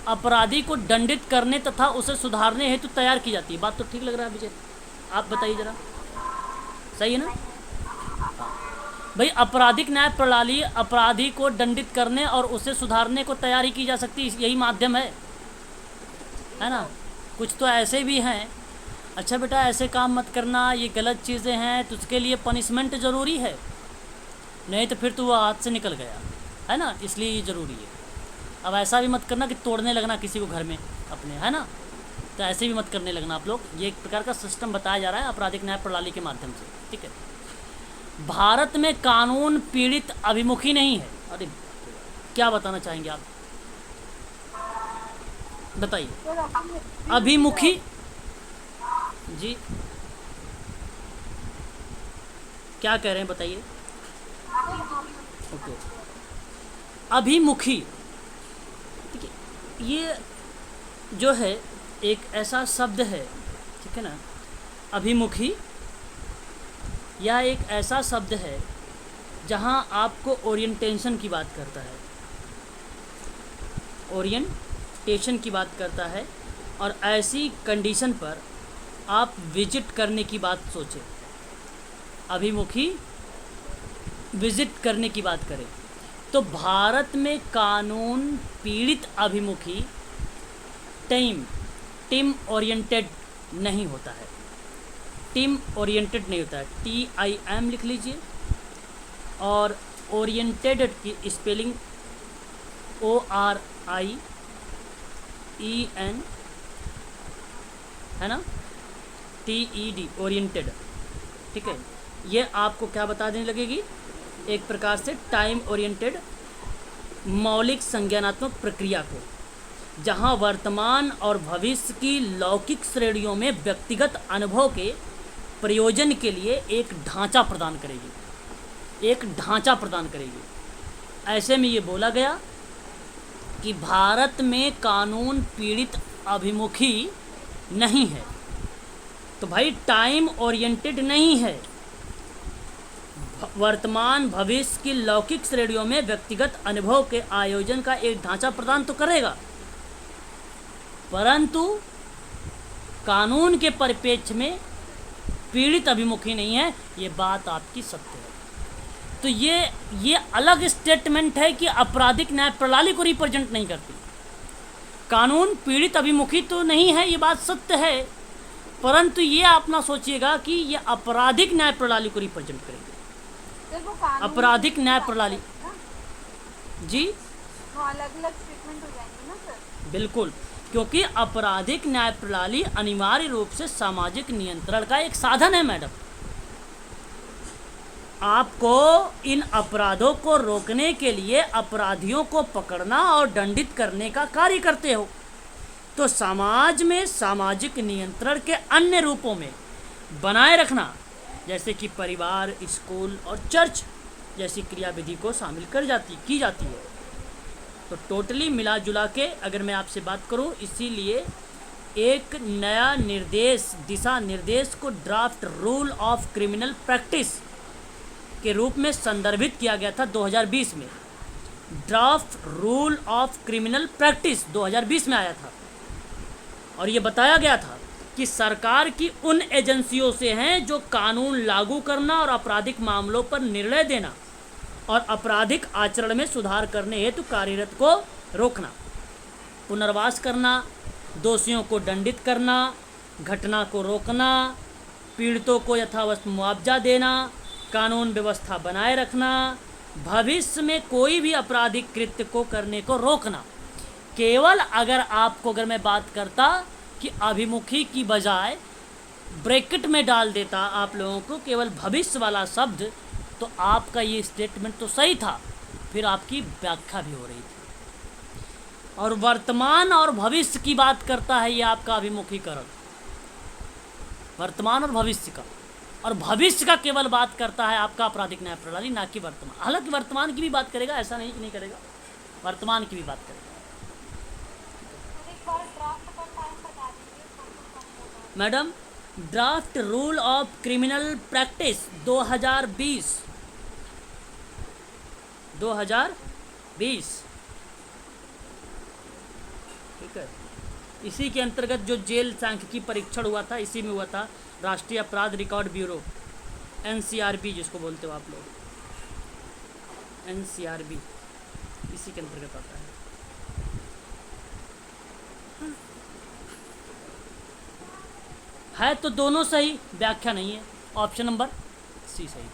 अपराधी को दंडित करने तथा उसे सुधारने हेतु तैयार की जाती है। बात तो ठीक लग रहा है विजय, आप बताइए जरा, सही है ना? भाई आपराधिक न्याय प्रणाली अपराधी को दंडित करने और उसे सुधारने को तैयार ही की जा सकती है, यही माध्यम है ना। कुछ तो ऐसे भी हैं, अच्छा बेटा ऐसे काम मत करना, ये गलत चीज़ें हैं, तो उसके लिए पनिशमेंट ज़रूरी है, नहीं तो फिर तो वो हाथ से निकल गया, है ना, इसलिए ये ज़रूरी है। अब ऐसा भी मत करना कि तोड़ने लगना किसी को घर में अपने, है ना, तो ऐसे भी मत करने लगना आप लोग। ये एक प्रकार का सिस्टम बताया जा रहा है आपराधिक न्याय प्रणाली के माध्यम से, ठीक है। भारत में कानून पीड़ित अभिमुखी नहीं है। अरे क्या बताना चाहेंगे आप, बताइए। अभिमुखी जी, क्या कह रहे हैं बताइए। ओके, अभिमुखी, ठीक है, ये जो है एक ऐसा शब्द है, ठीक है ना, अभिमुखी यह एक ऐसा शब्द है जहां आपको ओरिएंटेशन की बात करता है, ओरिएंटेशन की बात करता है, और ऐसी कंडीशन पर आप विजिट करने की बात सोचें। अभिमुखी विजिट करने की बात करें तो भारत में कानून पीड़ित अभिमुखी टीम ओरिएंटेड नहीं होता है, टीम ओरिएंटेड नहीं होता है, TIM लिख लीजिए। और ओरिएंटेड की स्पेलिंग ORIEN है ना, TED, ओरिएंटेड, ठीक है। ये आपको क्या बता देने लगेगी, एक प्रकार से टाइम ओरिएंटेड मौलिक संज्ञानात्मक प्रक्रिया को, जहां वर्तमान और भविष्य की लौकिक श्रेणियों में व्यक्तिगत अनुभव के प्रयोजन के लिए एक ढांचा प्रदान करेगी, एक ढांचा प्रदान करेगी। ऐसे में ये बोला गया कि भारत में कानून पीड़ित अभिमुखी नहीं है, तो भाई टाइम ओरिएंटेड नहीं है, वर्तमान भविष्य की लौकिक श्रेणियों में व्यक्तिगत अनुभव के आयोजन का एक ढांचा प्रदान तो करेगा, परंतु कानून के परिप्रेक्ष्य में पीड़ित अभिमुखी नहीं है। ये बात आपकी सत्य है। तो ये अलग स्टेटमेंट है कि आपराधिक न्याय प्रणाली को रिप्रेजेंट नहीं करती। कानून पीड़ित अभिमुखी तो नहीं है, ये बात सत्य है, परंतु ये आप ना सोचिएगा कि ये आपराधिक न्याय प्रणाली को रिप्रेजेंट करेंगे। आपराधिक न्याय प्रणाली जी अलग अलग स्टेटमेंट हो जाएंगे ना सर। बिल्कुल, क्योंकि आपराधिक न्याय प्रणाली अनिवार्य रूप से सामाजिक नियंत्रण का एक साधन है मैडम। आपको इन अपराधों को रोकने के लिए अपराधियों को पकड़ना और दंडित करने का कार्य करते हो। तो समाज में सामाजिक नियंत्रण के अन्य रूपों में बनाए रखना, जैसे कि परिवार, स्कूल और चर्च जैसी क्रियाविधि को शामिल की जाती है। तो टोटली मिला जुला के अगर मैं आपसे बात करूं, इसीलिए एक नया दिशा निर्देश को draft rule of criminal practice के रूप में संदर्भित किया गया था 2020 में। Draft rule of criminal practice 2020 में आया था और ये बताया गया था कि सरकार की उन एजेंसियों से हैं जो कानून लागू करना और आपराधिक मामलों पर निर्णय देना और आपराधिक आचरण में सुधार करने हेतु कार्यरत को रोकना, पुनर्वास करना, दोषियों को दंडित करना, घटना को रोकना, पीड़ितों को यथावत मुआवजा देना, कानून व्यवस्था बनाए रखना, भविष्य में कोई भी आपराधिक कृत्य को करने को रोकना। केवल अगर मैं बात करता कि अभिमुखी की बजाय ब्रैकेट में डाल देता आप लोगों को केवल भविष्य वाला शब्द, तो आपका ये स्टेटमेंट तो सही था, फिर आपकी व्याख्या भी हो रही थी। और वर्तमान और भविष्य की बात करता है ये आपका अभिमुखीकरण, वर्तमान और भविष्य का, और भविष्य का केवल बात करता है आपका आपराधिक न्याय प्रणाली, ना कि वर्तमान। हालांकि वर्तमान की भी बात करेगा, ऐसा नहीं कि नहीं करेगा, वर्तमान की भी बात करेगा। Madam, draft rule of criminal practice 2020 ठीक है, इसी के अंतर्गत जो जेल सांख्यिकी परीक्षण हुआ था, इसी में हुआ था। राष्ट्रीय अपराध रिकॉर्ड ब्यूरो, NCRB जिसको बोलते हो आप लोग, NCRB इसी के अंतर्गत आता है। तो दोनों सही, व्याख्या नहीं है। ऑप्शन नंबर सी सही।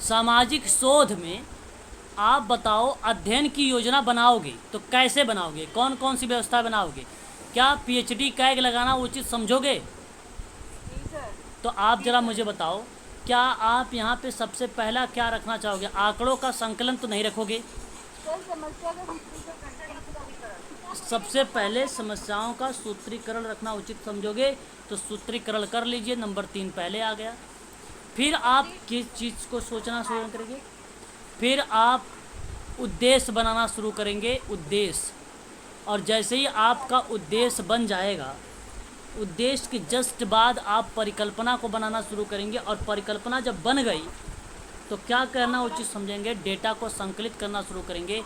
सामाजिक शोध में आप बताओ, अध्ययन की योजना बनाओगे तो कैसे बनाओगे, कौन कौन सी व्यवस्था बनाओगे? क्या PhD कैग लगाना उचित समझोगे? तो आप जरा मुझे बताओ, क्या आप यहाँ पे सबसे पहला क्या रखना चाहोगे? आंकड़ों का संकलन तो नहीं रखोगे? सबसे पहले समस्याओं का सूत्रीकरण रखना उचित समझोगे, तो सूत्रीकरण कर लीजिए, नंबर 3 पहले आ गया। फिर आप किस चीज़ को सोचना शुरू करेंगे? फिर आप उद्देश्य बनाना शुरू करेंगे, उद्देश्य। और जैसे ही आपका उद्देश्य बन जाएगा, उद्देश्य के जस्ट बाद आप परिकल्पना को बनाना शुरू करेंगे, और परिकल्पना जब बन गई तो क्या करना उचित समझेंगे? डेटा को संकलित करना शुरू करेंगे,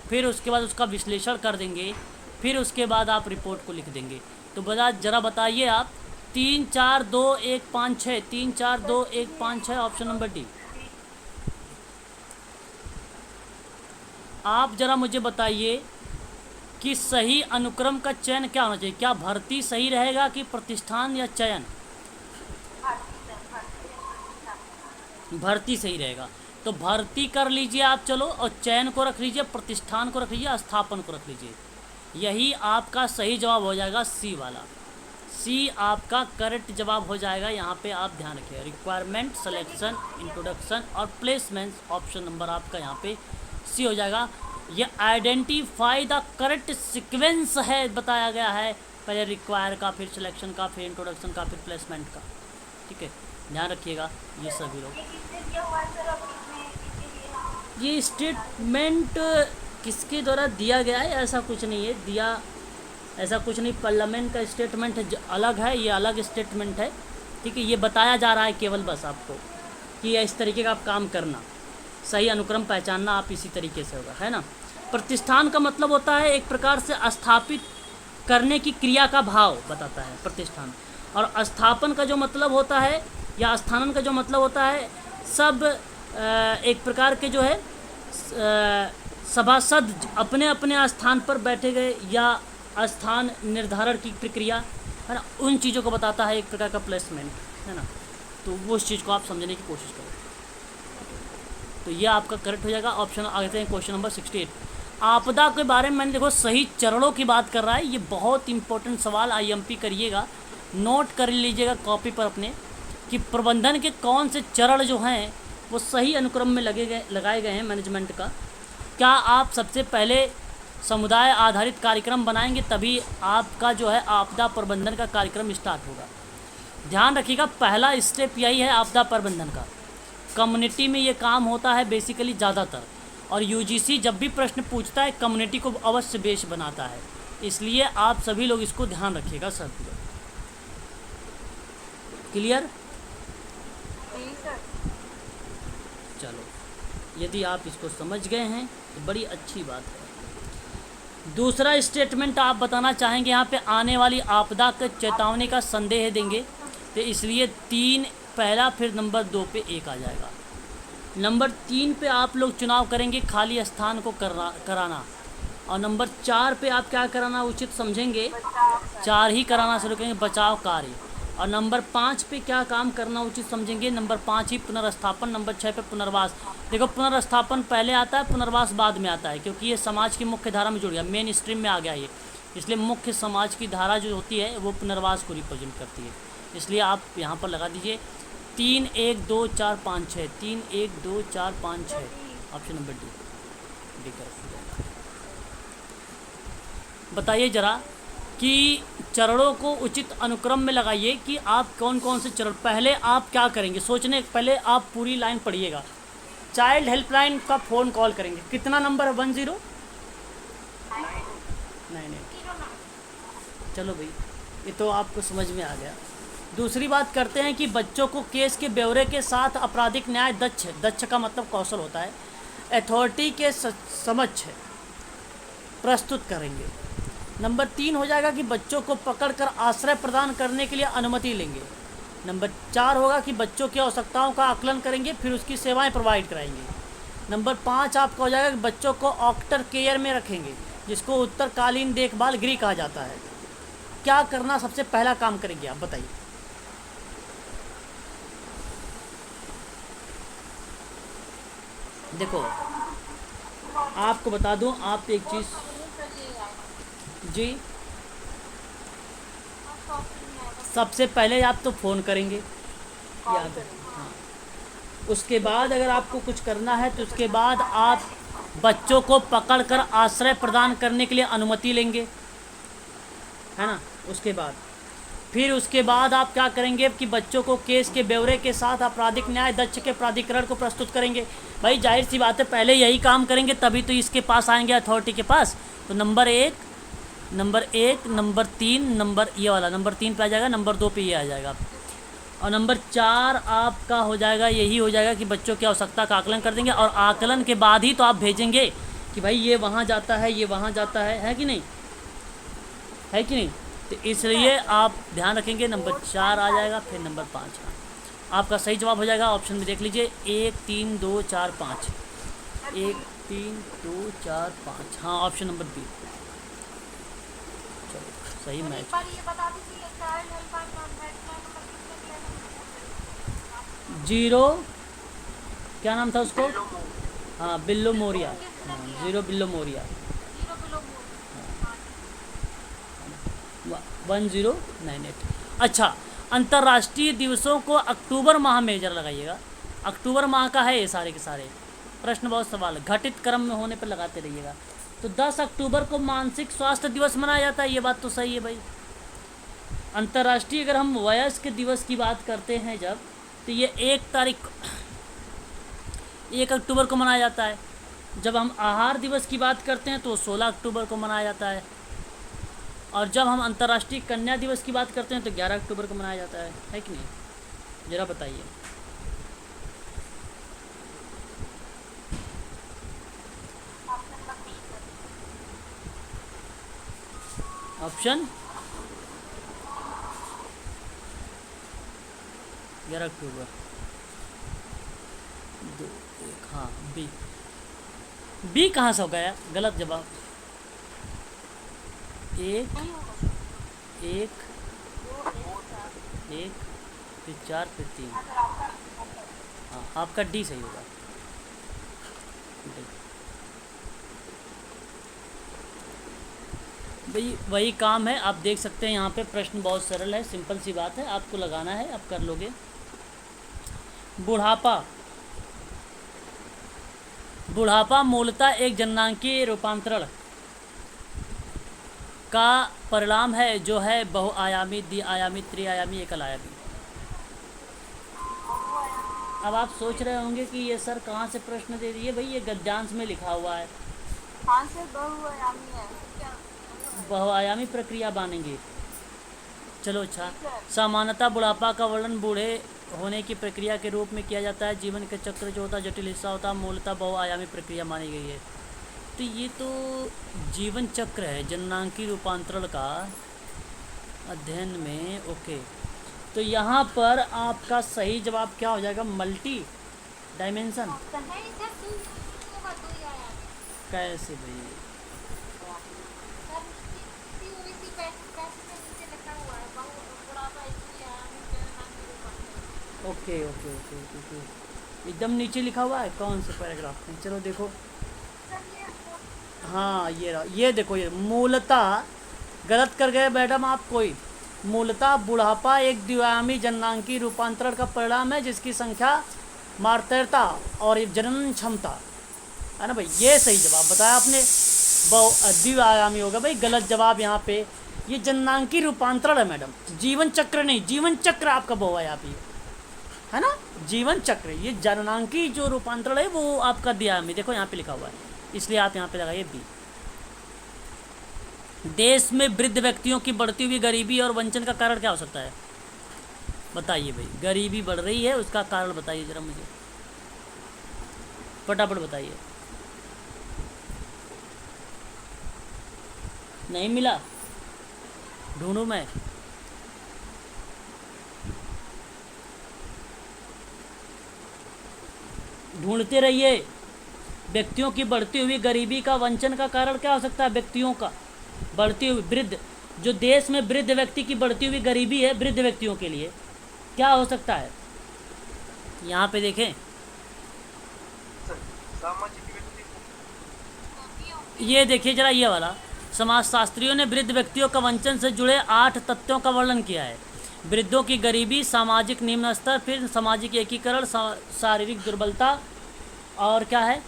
फिर उसके बाद उसका विश्लेषण कर देंगे, फिर उसके बाद आप रिपोर्ट को लिख देंगे। तो जरा बताइए आप, 3 4 2 1 5 6, 3 4 2 1 5 6, ऑप्शन नंबर डी। आप जरा मुझे बताइए कि सही अनुक्रम का चयन क्या होना चाहिए? क्या भर्ती सही रहेगा कि प्रतिष्ठान या चयन? भर्ती सही रहेगा, तो भर्ती कर लीजिए आप, चलो, और चयन को रख लीजिए, प्रतिष्ठान को रख लीजिए, स्थापन को रख लीजिए। यही आपका सही जवाब हो जाएगा, सी वाला। सी आपका करेक्ट जवाब हो जाएगा। यहाँ पे आप ध्यान रखिए, रिक्वायरमेंट, सिलेक्शन, इंट्रोडक्शन और प्लेसमेंट, ऑप्शन नंबर आपका यहाँ पे सी हो जाएगा। ये आइडेंटिफाई द करेक्ट सीक्वेंस है, बताया गया है, पहले रिक्वायर का, फिर सिलेक्शन का, फिर इंट्रोडक्शन का, फिर प्लेसमेंट का। ठीक है, ध्यान रखिएगा ये सभी लोग। ये स्टेटमेंट किसके द्वारा दिया गया है? ऐसा कुछ नहीं है दिया, ऐसा कुछ नहीं। पार्लियामेंट का स्टेटमेंट अलग है, ये अलग स्टेटमेंट है। ठीक है, ये बताया जा रहा है केवल बस आपको, कि इस तरीके का आप काम करना, सही अनुक्रम पहचानना आप इसी तरीके से होगा, है ना। प्रतिष्ठान का मतलब होता है एक प्रकार से स्थापित करने की क्रिया का भाव बताता है प्रतिष्ठान। और स्थापन का जो मतलब होता है या स्थानन का जो मतलब होता है सब एक प्रकार के जो है सभासद अपने अपने स्थान पर बैठे गए या स्थान निर्धारण की प्रक्रिया, है ना, उन चीज़ों को बताता है एक प्रकार का प्लेसमेंट, है ना। तो वो उस चीज़ को आप समझने की कोशिश करें। तो ये आपका करेक्ट हो जाएगा। ऑप्शन आगे हैं क्वेश्चन नंबर 68। आपदा के बारे में मैंने देखो सही चरणों की बात कर रहा है, ये बहुत इंपॉर्टेंट सवाल IMP करिएगा, नोट कर लीजिएगा कॉपी पर अपने, कि प्रबंधन के कौन से चरण जो हैं वो सही अनुक्रम में लगाए गए हैं मैनेजमेंट का। क्या आप सबसे पहले समुदाय आधारित कार्यक्रम बनाएंगे तभी आपका जो है आपदा प्रबंधन का कार्यक्रम स्टार्ट होगा। ध्यान रखिएगा पहला स्टेप यही है आपदा प्रबंधन का। कम्युनिटी में ये काम होता है बेसिकली ज़्यादातर, और UGC जब भी प्रश्न पूछता है कम्युनिटी को अवश्य बेस बनाता है, इसलिए आप सभी लोग इसको ध्यान रखिएगा सर। क्लियर? जी सर। चलो, यदि आप इसको समझ गए हैं तो बड़ी अच्छी बात है। दूसरा स्टेटमेंट आप बताना चाहेंगे यहाँ पे आने वाली आपदा के चेतावनी का संदेह देंगे, तो इसलिए 3 पहला, फिर नंबर 2 पे 1 आ जाएगा। नंबर 3 पे आप लोग चुनाव करेंगे खाली स्थान को कराना, और नंबर 4 पे आप क्या कराना उचित समझेंगे, 4 ही कराना शुरू करेंगे, बचाव कार्य। और नंबर 5 पे क्या काम करना उचित समझेंगे, नंबर 5 ही पुनर्स्थापन। नंबर 6 पे पुनर्वास। देखो पुनर्स्थापन पहले आता है, पुनर्वास बाद में आता है, क्योंकि ये समाज की मुख्य धारा में जुड़ गया, मेन स्ट्रीम में आ गया ये, इसलिए मुख्य समाज की धारा जो होती है वो पुनर्वास को रिप्रेजेंट करती है। इसलिए आप यहाँ पर लगा दीजिए 3 1 2 4 5 6, 3 1 2 4 5 6, ऑप्शन नंबर डी करेक्ट हो जाएगा। बताइए जरा कि चरणों को उचित अनुक्रम में लगाइए कि आप कौन कौन से चरण, पहले आप क्या करेंगे सोचने पहले आप पूरी लाइन पढ़िएगा। चाइल्ड हेल्पलाइन का फ़ोन कॉल करेंगे, कितना नंबर है, 10 नहीं, चलो भाई ये तो आपको समझ में आ गया। दूसरी बात करते हैं कि बच्चों को केस के ब्यौरे के साथ आपराधिक न्याय दक्ष का मतलब कौशल होता है, अथॉरिटी के समक्ष प्रस्तुत करेंगे। नंबर 3 हो जाएगा कि बच्चों को पकड़कर आश्रय प्रदान करने के लिए अनुमति लेंगे। नंबर 4 होगा कि बच्चों की आवश्यकताओं का आकलन करेंगे, फिर उसकी सेवाएं प्रोवाइड कराएंगे। नंबर 5 आपका हो जाएगा कि बच्चों को आफ्टर केयर में रखेंगे, जिसको उत्तरकालीन देखभाल गृह कहा जाता है। क्या करना सबसे पहला काम करेंगे आप बताइए। देखो आपको बता दूं, आप एक चीज़ जी, सबसे पहले आप तो फ़ोन करेंगे, याद है, हाँ। उसके बाद अगर आपको कुछ करना है तो उसके बाद आप बच्चों को पकड़कर आश्रय प्रदान करने के लिए अनुमति लेंगे, है ना। उसके बाद आप क्या करेंगे कि बच्चों को केस के ब्यौरे के साथ आपराधिक न्याय दक्ष के प्राधिकरण को प्रस्तुत करेंगे। भाई जाहिर सी बात है पहले यही काम करेंगे तभी तो इसके पास आएंगे, अथॉरिटी के पास। तो नंबर 1, नंबर 3, नंबर ये वाला नंबर 3 पे आ जाएगा, नंबर 2 पे ये आ जाएगा, और नंबर 4 आपका हो जाएगा, यही हो जाएगा कि बच्चों की आवश्यकता का आकलन कर देंगे, और आकलन के बाद ही तो आप भेजेंगे कि भाई ये वहाँ जाता है, ये वहाँ जाता है कि नहीं, है कि नहीं। तो इसलिए आप ध्यान रखेंगे, नंबर 4 आ जाएगा, फिर नंबर 5 आपका सही जवाब हो जाएगा। ऑप्शन में देख लीजिए 1 3 2 4 5, 1 3 2 4 5, हाँ ऑप्शन नंबर बी। चलो सही मैच। जीरो क्या नाम था उसको, हाँ बिल्लो मोरिया, हाँ 0 बिल्लो मोरिया, 1098। अच्छा, अंतर्राष्ट्रीय दिवसों को अक्टूबर माह में जरा लगाइएगा, अक्टूबर माह का है ये सारे के सारे प्रश्न, बहुत सवाल घटित क्रम में होने पर लगाते रहिएगा। तो 10 अक्टूबर को मानसिक स्वास्थ्य दिवस मनाया जाता है, ये बात तो सही है भाई। अंतर्राष्ट्रीय अगर हम वयस्क दिवस की बात करते हैं जब, तो ये 1 अक्टूबर को मनाया जाता है। जब हम आहार दिवस की बात करते हैं तो 16 अक्टूबर को मनाया जाता है, और जब हम अंतर्राष्ट्रीय कन्या दिवस की बात करते हैं तो 11 अक्टूबर को मनाया जाता है कि नहीं, ज़रा बताइए। ऑप्शन 11 अक्टूबर 2 1, हाँ बी। बी कहाँ से हो गया? गलत जवाब। एक नहीं होगा। एक एक, फिर 4, फिर 3। अगर आपका हाँ, आपका डी सही होगा। डी। भाई वही काम है, आप देख सकते हैं यहाँ पे प्रश्न बहुत सरल है, सिंपल सी बात है, आपको लगाना है, आप कर लोगे। बुढ़ापा। बुढ़ापा मूलतः एक जननांगीय रूपांतरण का परिणाम है जो है बहुआयामी, द्विआयामी, त्रिआयामी, एकल आयामी। अब आप सोच रहे होंगे कि ये सर कहाँ से प्रश्न दे दिए। भाई ये गद्यांश में लिखा हुआ है, कहाँ से बहुआयामी है? क्या? बहुआयामी प्रक्रिया बनेंगे। चलो अच्छा। ठीक है। सामान्यतः बुढ़ापा का वर्णन बूढ़े होने की प्रक्रिया के रूप में किया जाता है। जीवन के चक्र जो होता है जटिल हिस्सा होता है, मूलतः बहुआयामी प्रक्रिया मानी गई है। तो ये तो जीवन चक्र है जननांगीय रूपांतरण का अध्ययन में। ओके, तो यहाँ पर आपका सही जवाब क्या हो जाएगा? Multi dimension. नहीं सर, तू होगा तो ही आया कैसे भाई? सर। सीओवीसी पैसे में नीचे लिखा हुआ है बुढ़ापा इसलिए आया मुझे नाम के ऊपर। Okay okay okay okay okay, एकदम नीचे लिखा हुआ है। कौन से पैराग्राफ में? चलो देखो। हाँ ये रहा, ये देखो, ये मूलतः गलत कर गए मैडम आप कोई। मूलतः बुढ़ापा एक द्विआयामी जननांगीय रूपांतरण का परिणाम है जिसकी संख्या, मात्रा और जनन क्षमता है ना भाई। ये सही जवाब बताया आपने, द्विआयामी होगा भाई। गलत जवाब यहाँ पे, ये जननांगीय रूपांतरण है मैडम, जीवन चक्र नहीं। जीवन चक्र आपका बहुआयामी है ना, जीवन चक्र। ये जननांगीय जो रूपांतरण है वो आपका द्विआयामी, देखो यहाँ पे लिखा हुआ है, इसलिए आप यहाँ पे लगाइए बी। देश में वृद्ध व्यक्तियों की बढ़ती हुई गरीबी और वंचन का कारण क्या हो सकता है? बताइए भाई, गरीबी बढ़ रही है, उसका कारण बताइए जरा मुझे, फटाफट बताइए। नहीं मिला, ढूंढूं मैं? ढूंढते रहिए। व्यक्तियों की बढ़ती हुई गरीबी का वंचन का कारण क्या हो सकता है? व्यक्तियों का बढ़ती हुई वृद्ध, जो देश में वृद्ध व्यक्ति की बढ़ती हुई गरीबी है, वृद्ध व्यक्तियों के लिए क्या हो सकता है? यहाँ पे देखें, ये देखिए जरा, ये वाला। समाजशास्त्रियों ने वृद्ध व्यक्तियों का वंचन से जुड़े 8 तथ्यों का वर्णन किया है। वृद्धों की गरीबी, सामाजिक निम्न स्तर, फिर सामाजिक एकीकरण, शारीरिक दुर्बलता, और क्या है,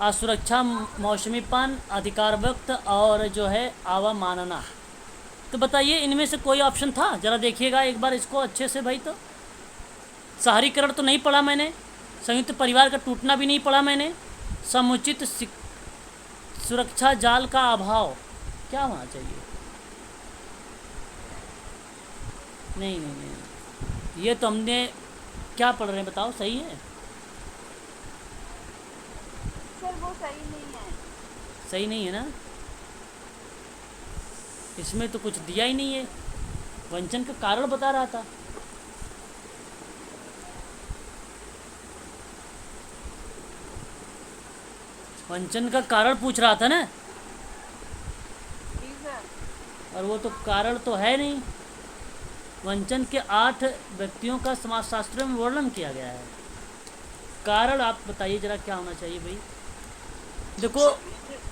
असुरक्षा, मौसमीपन, अधिकार वक्त, और जो है अवमानना। तो बताइए इनमें से कोई ऑप्शन था? जरा देखिएगा एक बार इसको अच्छे से भाई। तो शहरीकरण तो नहीं पढ़ा मैंने, संयुक्त परिवार का टूटना भी नहीं पढ़ा मैंने, समुचित सुरक्षा जाल का अभाव क्या होना चाहिए? नहीं नहीं नहीं, ये तो हमने क्या पढ़ रहे हैं बताओ, सही है? सर वो सही नहीं है। सही नहीं है ना, इसमें तो कुछ दिया ही नहीं है। वंचन का कारण बता रहा था। वंचन का कारण पूछ रहा था ना, जी सर। और वो तो कारण तो है नहीं। वंचन के 8 व्यक्तियों का समाजशास्त्र में वर्णन किया गया है। कारण आप बताइए जरा क्या होना चाहिए भाई? देखो,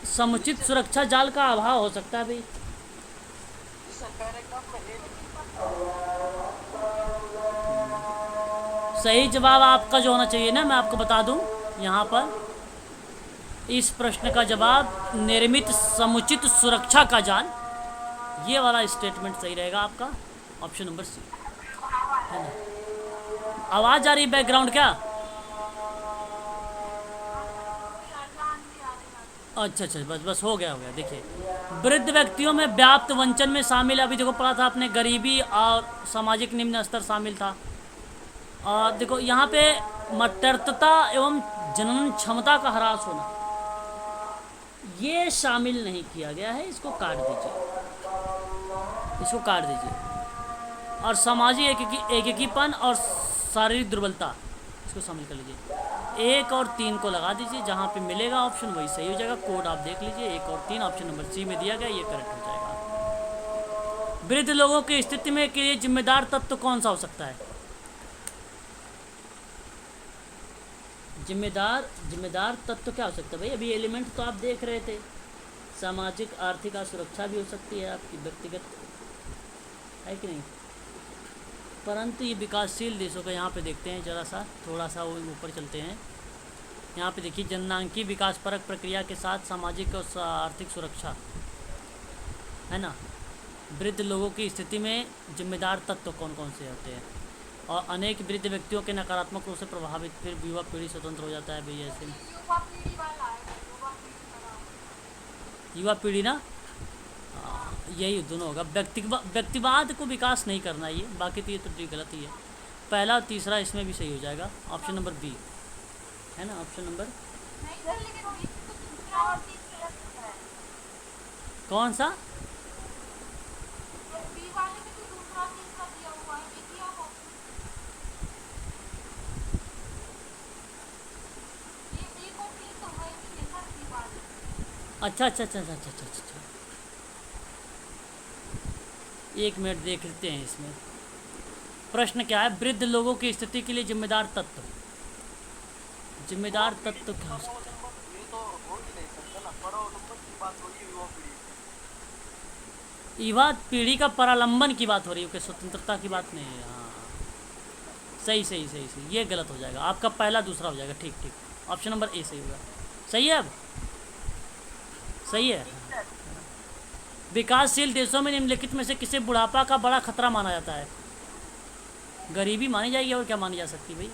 समुचित सुरक्षा जाल का अभाव हो सकता है भाई। सही जवाब आपका जो होना चाहिए ना, मैं आपको बता दूं यहाँ पर, इस प्रश्न का जवाब निर्मित समुचित सुरक्षा का जाल, ये वाला स्टेटमेंट सही रहेगा आपका, ऑप्शन नंबर सी है ना। आवाज़ आ रही बैकग्राउंड क्या? अच्छा अच्छा, बस बस हो गया हो गया। देखिए, वृद्ध व्यक्तियों में व्याप्त वंचन में शामिल, अभी देखो पढ़ा था आपने, गरीबी और सामाजिक निम्न स्तर शामिल था। और देखो यहाँ पे मटरता एवं जनन क्षमता का ह्रास होना, ये शामिल नहीं किया गया है, इसको काट दीजिए। इसको काट दीजिए। और सामाजिक एकीपन और शारीरिक दुर्बलता, इसको शामिल कर लीजिए। 1 और 3 को लगा दीजिए, जहाँ पे मिलेगा ऑप्शन वही सही हो जाएगा। कोड आप देख लीजिए, 1 और 3 ऑप्शन नंबर सी में दिया गया, ये करेक्ट हो जाएगा। वृद्ध लोगों की स्थिति में के लिए जिम्मेदार तत्व कौन सा हो सकता है? जिम्मेदार तत्व क्या हो सकता है भाई? अभी एलिमेंट तो आप देख रहे थे, सामाजिक, आर्थिक और सुरक्षा भी हो सकती है आपकी व्यक्तिगत, है कि नहीं? परंतु ये विकासशील देशों का यहाँ पे देखते हैं, ज़रा सा थोड़ा सा वो ऊपर चलते हैं। यहाँ पे देखिए, जननांकीय विकास परक प्रक्रिया के साथ सामाजिक और आर्थिक सुरक्षा, है ना। वृद्ध लोगों की स्थिति में जिम्मेदार तत्व कौन कौन से होते हैं? और अनेक वृद्ध व्यक्तियों के नकारात्मक रूप से प्रभावित, फिर युवा पीढ़ी स्वतंत्र हो जाता है भैया ऐसे। युवा पीढ़ी वाला है, युवा पीढ़ी वाला। युवा पीढ़ी ना, यही दोनों होगा। व्यक्तिवाद को विकास नहीं करना ये, बाकी तो ये तो गलत ही है। पहला और तीसरा इसमें भी सही हो जाएगा, ऑप्शन नंबर बी, है ना, ऑप्शन नंबर नहीं सर, लेकिन बीच में तो दूसरा और तीसरा है। कौन सा? बी वाले में तो दूसरा तीसरा दिया हुआ है, देखिए आप ऑप्शन। ये 1 और 3 तो है ही नहीं सर, बी वाले। अच्छा अच्छा अच्छा अच्छा अच्छा अच्छा अच्छा, 1 मिनट देख लेते हैं इसमें। प्रश्न क्या है? वृद्ध लोगों की स्थिति के लिए जिम्मेदार तत्व, जिम्मेदार तत्व क्या हो सकता है? ये तो हो ही नहीं सकता ना, परावलंबन की बात हो रही है, युवा पीढ़ी। युवा पीढ़ी का परालंबन की बात हो रही है, कि स्वतंत्रता की बात नहीं है। हाँ, सही सही सही सही, ये गलत हो जाएगा आपका, पहला दूसरा हो जाएगा। ठीक ठीक, ऑप्शन नंबर ए सही होगा। सही है, अब सही है। विकासशील देशों में निम्नलिखित में से किसे बुढ़ापा का बड़ा खतरा माना जाता है? गरीबी मानी जाएगी, और क्या मानी जा सकती है भाई?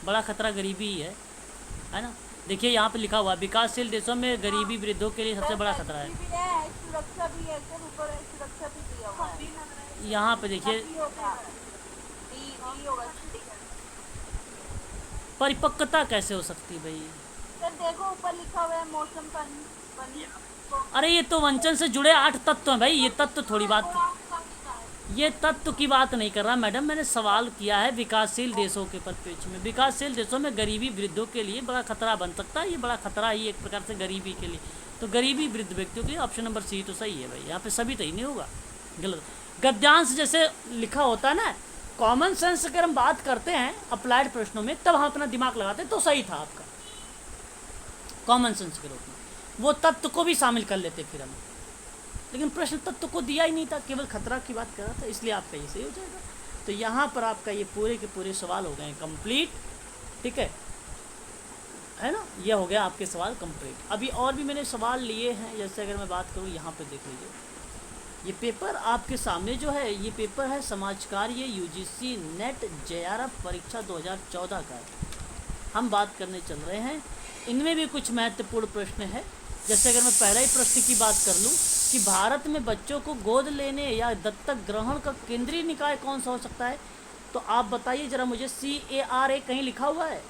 बड़ा खतरा गरीबी ही है ना। देखिए यहाँ पे लिखा हुआ, विकासशील देशों में गरीबी वृद्धों के लिए सबसे बड़ा खतरा है। भी है, सुरक्षा भी है सर, ऊपर है, सुरक्षा भी दिया हुआ है। यहाँ पे देखिए, डी होगा परिपक्वता कैसे हो सकती है भाई? सर, देखो ऊपर लिखा हुआ है मौसम पानी। अरे ये तो वंचन से जुड़े 8 तत्व हैं भाई, ये तत्व थोड़ी बात, ये तत्व की बात नहीं कर रहा मैडम। मैंने सवाल किया है विकासशील देशों के परिप्रेक्ष्य में। विकासशील देशों में गरीबी वृद्धों के लिए बड़ा खतरा बन सकता है, ये बड़ा खतरा ही एक प्रकार से गरीबी के लिए। तो गरीबी वृद्ध व्यक्तियों के लिए ऑप्शन नंबर सी तो सही है भाई। यहाँ पे सभी तो ही नहीं होगा, गलत। गद्यांश जैसे लिखा होता है ना, कॉमन सेंस अगर हम बात करते हैं अप्लाइड प्रश्नों में, तब हम अपना दिमाग लगाते हैं, तो सही था आपका कॉमन सेंस के रूप में, वो तत्व को भी शामिल कर लेते फिर हम। लेकिन प्रश्न तत्व को दिया ही नहीं था, केवल खतरा की बात कर रहा था, इसलिए आपका ये सही हो जाएगा। तो यहाँ पर आपका ये पूरे के पूरे सवाल हो गए कंप्लीट, ठीक है ना। ये हो गया आपके सवाल कंप्लीट। अभी और भी मैंने सवाल लिए हैं, जैसे अगर मैं बात करूँ, यहाँ पे देख लीजिए, ये पेपर आपके सामने जो है, ये पेपर है समाज कार्य यूजीसी नेट जेआरएफ परीक्षा 2014 का है। हम बात करने चल रहे हैं, इनमें भी कुछ महत्वपूर्ण प्रश्न है। जैसे अगर मैं पहला ही प्रश्न की बात कर लूँ कि भारत में बच्चों को गोद लेने या दत्तक ग्रहण का केंद्रीय निकाय कौन सा हो सकता है, तो आप बताइए जरा मुझे। CARA कहीं लिखा हुआ है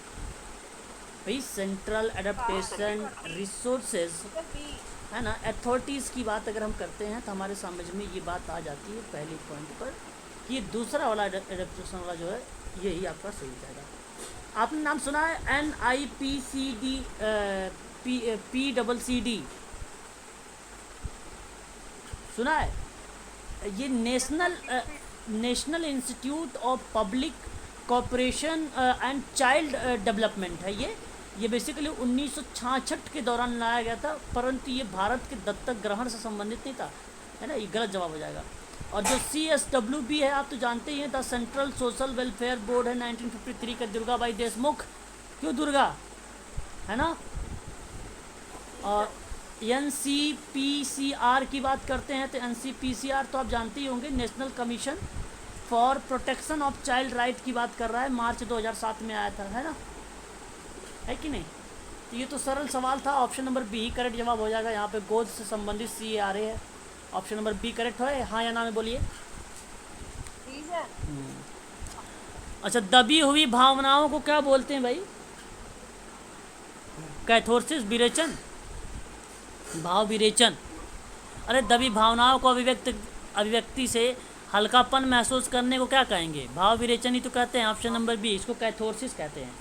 भाई? सेंट्रल एडेप्टेशन रिसोर्सेज, है ना, अथॉरिटीज़ की बात अगर हम करते हैं तो हमारे समझ में ये बात आ जाती है पहले पॉइंट पर कि दूसरा वाला एडेप्टेशन वाला जो है, यही आपका सही जाएगा। आपने नाम सुना है NIPCD PCCD सुना है? ये national institute of public cooperation and child development है। ये बेसिकली 1966 के दौरान लाया गया था, परंतु ये भारत के दत्तक ग्रहण से संबंधित नहीं था, है ना, ये गलत जवाब हो जाएगा। और जो CSWB है, आप तो जानते ही हैं, the central social welfare board है, 1953 का, दुर्गाबाई देशमुख, क्यों दुर्गा, है ना। और NCPCR की बात करते हैं तो NCPCR तो आप जानते ही होंगे, national commission for protection of child right की बात कर रहा है, मार्च 2007 में आया था, है ना, है कि नहीं। तो ये तो सरल सवाल था, ऑप्शन नंबर बी करेक्ट जवाब हो जाएगा। यहाँ पे गोद से संबंधित CARA है, ऑप्शन नंबर बी करेक्ट है। हाँ या ना में बोलिए। अच्छा, दबी हुई भावनाओं को क्या बोलते हैं भाई? कैथोरसिस, विरेचन, भाव विरेचन। अरे दबी भावनाओं को अभिव्यक्त अभिव्यक्ति से हल्कापन महसूस करने को क्या कहेंगे? भाव विरेचन ही तो कहते हैं। ऑप्शन नंबर बी, इसको कैथोरसिस कहते हैं।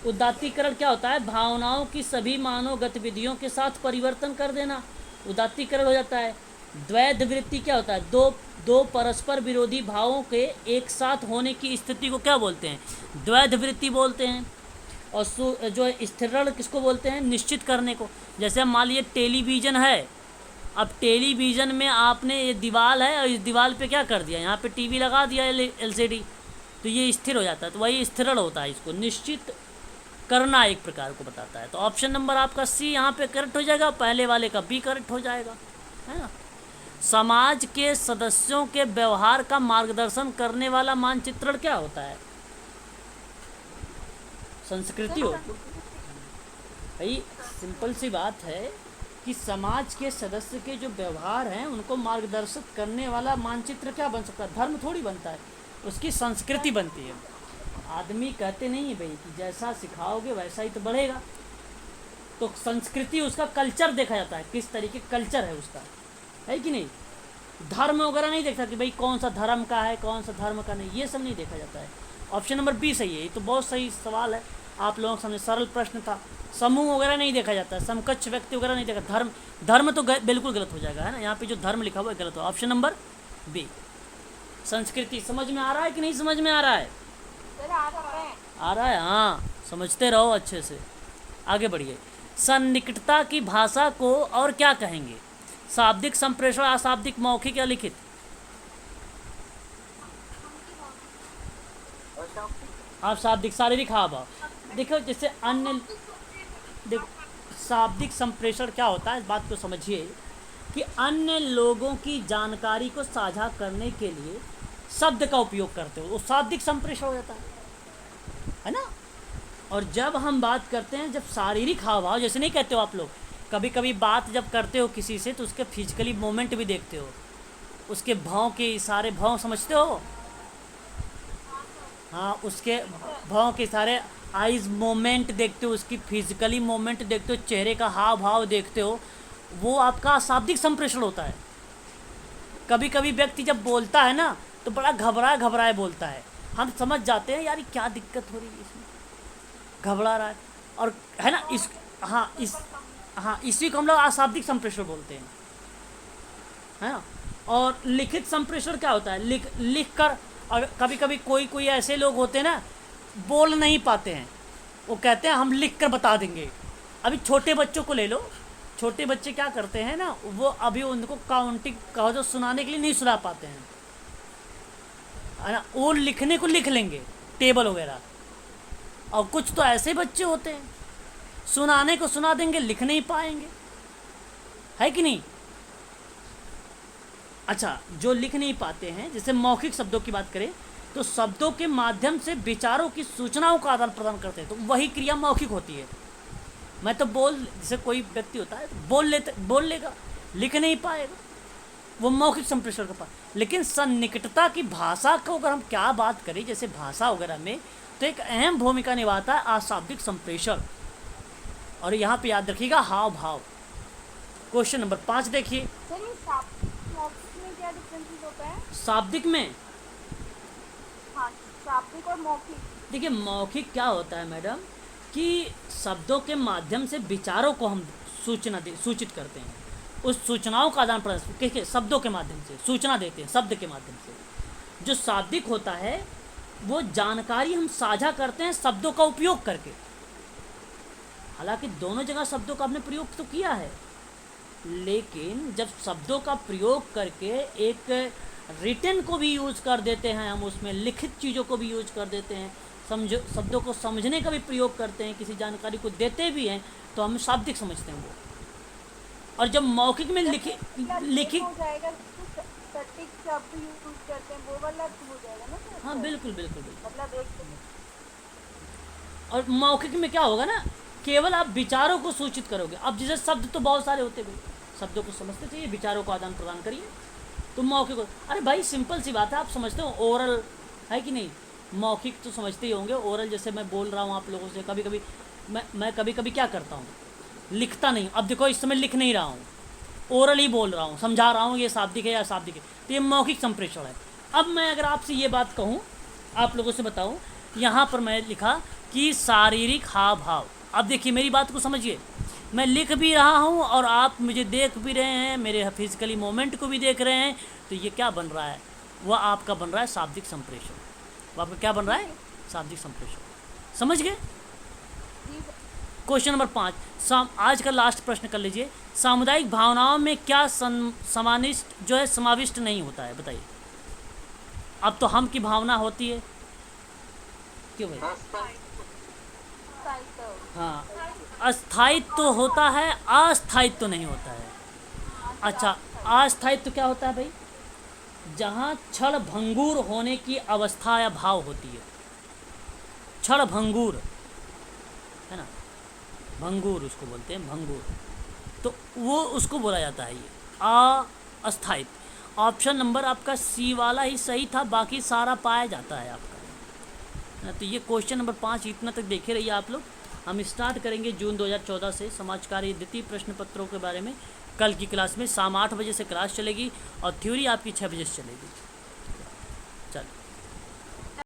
उदात्तीकरण क्या होता है? भावनाओं की सभी मानव गतिविधियों के साथ परिवर्तन कर देना, उदात्तीकरण हो जाता है। द्वैध वृत्ति क्या होता है? दो परस्पर विरोधी भावों के एक साथ होने की स्थिति को क्या बोलते हैं? द्वैध वृत्ति बोलते हैं। और जो स्थिरण किसको बोलते हैं? निश्चित करने को। जैसे हम मान लीजिए टेलीविज़न है, अब टेलीविज़न में आपने ये दीवार है और इस दीवार पे क्या कर दिया? यहाँ पे टीवी लगा दिया LCD, तो ये स्थिर हो जाता है। तो वही स्थिरण होता है, इसको निश्चित करना एक प्रकार को बताता है। तो ऑप्शन नंबर आपका सी यहाँ पे करेक्ट हो जाएगा, पहले वाले का बी करेक्ट हो जाएगा, है ना। समाज के सदस्यों के व्यवहार का मार्गदर्शन करने वाला मानचित्रण क्या होता है? संस्कृति हो भाई, सिंपल सी बात है कि समाज के सदस्य के जो व्यवहार हैं उनको मार्गदर्शित करने वाला मानचित्र क्या बन सकता है? धर्म थोड़ी बनता है, उसकी संस्कृति बनती है। आदमी कहते नहीं है भाई कि जैसा सिखाओगे वैसा ही तो बढ़ेगा। तो संस्कृति, उसका कल्चर देखा जाता है, किस तरीके कल्चर है उसका, है कि नहीं। धर्म वगैरह नहीं देखता कि भाई कौन सा धर्म का है कौन सा धर्म का नहीं, ये सब नहीं देखा जाता है। ऑप्शन नंबर बी सही है, ये तो बहुत सही सवाल है आप लोगों के सामने, सरल प्रश्न था। समूह वगैरह नहीं देखा जाता है, समकक्ष व्यक्ति वगैरह नहीं देखा। धर्म तो बिल्कुल गलत हो जाएगा, है ना। यहाँ पे जो धर्म लिखा हुआ है गलत हो। ऑप्शन नंबर बी संस्कृति। समझ में आ रहा है कि नहीं समझ में आ रहा है? सर आ रहा है। आ रहा है, हाँ, समझते रहो अच्छे से, आगे बढ़िए। सन्निकटता की भाषा को और क्या कहेंगे? शाब्दिक, संप्रेषण, अशाब्दिक, मौखिक या लिखित? आप शाब्दिक, शारीरिक हाव भाव। देखो जैसे अन्य, देख शाब्दिक संप्रेषण क्या होता है, इस बात को समझिए कि अन्य लोगों की जानकारी को साझा करने के लिए शब्द का उपयोग करते हो, वो शाब्दिक संप्रेषण हो जाता है ना। और जब हम बात करते हैं, जब शारीरिक हाव भाव, जैसे नहीं कहते हो आप लोग, कभी कभी बात जब करते हो किसी से तो उसके फिजिकली मूवमेंट भी देखते हो, उसके भाव के इशारे, भाव समझते हो, हाँ, उसके भाव के इशारे, आइज मूवमेंट देखते हो, उसकी फिजिकली मूवमेंट देखते हो, चेहरे का हाव भाव देखते हो, वो आपका शाब्दिक संप्रेषण होता है। कभी कभी व्यक्ति जब बोलता है ना तो बड़ा घबराए बोलता है, हम समझ जाते हैं यार ये क्या दिक्कत हो रही है, इसमें घबरा रहा है, और है ना, इसी को हम लोग अशाब्दिक संप्रेषण बोलते हैं, है ना। और लिखित संप्रेषण क्या होता है? लिख कर, और कभी कभी कोई ऐसे लोग होते हैं ना, बोल नहीं पाते हैं, वो कहते हैं हम लिख कर बता देंगे। अभी छोटे बच्चों को ले लो, छोटे बच्चे क्या करते हैं ना, वो अभी उनको काउंटिंग कहो जो सुनाने के लिए नहीं सुना पाते हैं, है ना, वो लिखने को लिख लेंगे टेबल वगैरह। और कुछ तो ऐसे बच्चे होते हैं सुनाने को सुना देंगे, लिख नहीं पाएंगे, है कि नहीं। अच्छा, जो लिख नहीं पाते हैं, जैसे मौखिक शब्दों की बात करें तो शब्दों के माध्यम से विचारों की सूचनाओं का आदान प्रदान करते हैं, तो वही क्रिया मौखिक होती है। मैं तो जैसे कोई व्यक्ति होता है बोल लेगा, लिख नहीं पाएगा, वो मौखिक संप्रेषण का पास। लेकिन सन्निकटता की भाषा को अगर हम क्या बात करें, जैसे भाषा वगैरह में, तो एक अहम भूमिका निभाता है अशाब्दिक संप्रेषण। और यहाँ पे याद रखिएगा हाव भाव। क्वेश्चन नंबर 5 देखिए। सर ये शाब्दिक में क्या डिफरेंसेस होता है? शाब्दिक में, हाँ, शाब्दिक और मौखिक। देखिए मौखिक क्या होता है मैडम, कि शब्दों के माध्यम से विचारों को हम सूचित करते हैं, उस सूचनाओं का आदान प्रदान किसके? शब्दों के माध्यम से सूचना देते हैं, शब्द के माध्यम से। जो शाब्दिक होता है वो जानकारी हम साझा करते हैं शब्दों का उपयोग करके। हालांकि दोनों जगह शब्दों का हमने प्रयोग तो किया है, लेकिन जब शब्दों का प्रयोग करके एक रिटन को भी यूज कर देते हैं, हम उसमें लिखित चीज़ों को भी यूज कर देते हैं, शब्दों को समझने का भी प्रयोग करते हैं, किसी जानकारी को देते भी हैं, तो हम शाब्दिक समझते हैं वो। और जब मौखिक में लिखित हो जाएगा तो सटीक शब्द यूज करते हैं, वो वाला हो जाएगा ना सर? हाँ बिल्कुल। मतलब एक और मौखिक में क्या होगा ना, केवल आप विचारों को सूचित करोगे। अब जैसे शब्द तो बहुत सारे होते हैं, शब्दों को समझते चाहिए, विचारों को आदान प्रदान करिए, तो मौखिक। अरे भाई सिंपल सी बात है, आप समझते हो ओरल है कि नहीं, मौखिक तो समझते ही होंगे। ओरल जैसे मैं बोल रहा हूँ आप लोगों से, कभी कभी मैं कभी क्या करता हूँ, लिखता नहीं। अब देखो इस समय लिख नहीं रहा हूँ, ओरली बोल रहा हूँ, समझा रहा हूँ ये शाब्दिक है या शाब्दिक है, तो ये मौखिक संप्रेषण है। अब मैं अगर आपसे ये बात कहूँ, आप लोगों से बताऊँ, यहाँ पर मैं लिखा कि शारीरिक हाव भाव। अब देखिए मेरी बात को समझिए, मैं लिख भी रहा हूँ और आप मुझे देख भी रहे हैं, मेरे फिजिकली मोमेंट को भी देख रहे हैं, तो ये क्या बन रहा है, वह आपका बन रहा है शाब्दिक संप्रेषण। वो आपका क्या बन रहा है, शाब्दिक संप्रेषण। समझ गए? क्वेश्चन नंबर 5, आज का लास्ट प्रश्न कर लीजिए। सामुदायिक भावनाओं में क्या समानिष्ट जो है समाविष्ट नहीं होता है, बताइए। अब तो हम की भावना होती है, क्यों भाई? हाँ, अस्थायित्व तो होता है, अस्थायित्व तो नहीं होता है। अच्छा, अस्थायित्व क्या होता है भाई? जहाँ क्षण भंगुर होने की अवस्था या भाव होती है, क्षण भंगुर है ना, भंगुर उसको बोलते हैं, भंगुर, तो वो उसको बोला जाता है ये अस्थायित्व। ऑप्शन नंबर आपका सी वाला ही सही था, बाकी सारा पाया जाता है आपका। तो ये क्वेश्चन नंबर 5 इतना तक देखे रहिए आप लोग। हम स्टार्ट करेंगे जून 2014 से समाज कार्य द्वितीय प्रश्न पत्रों के बारे में। कल की क्लास में शाम 8 बजे से क्लास चलेगी और थ्योरी आपकी 6 बजे से चलेगी। चलो।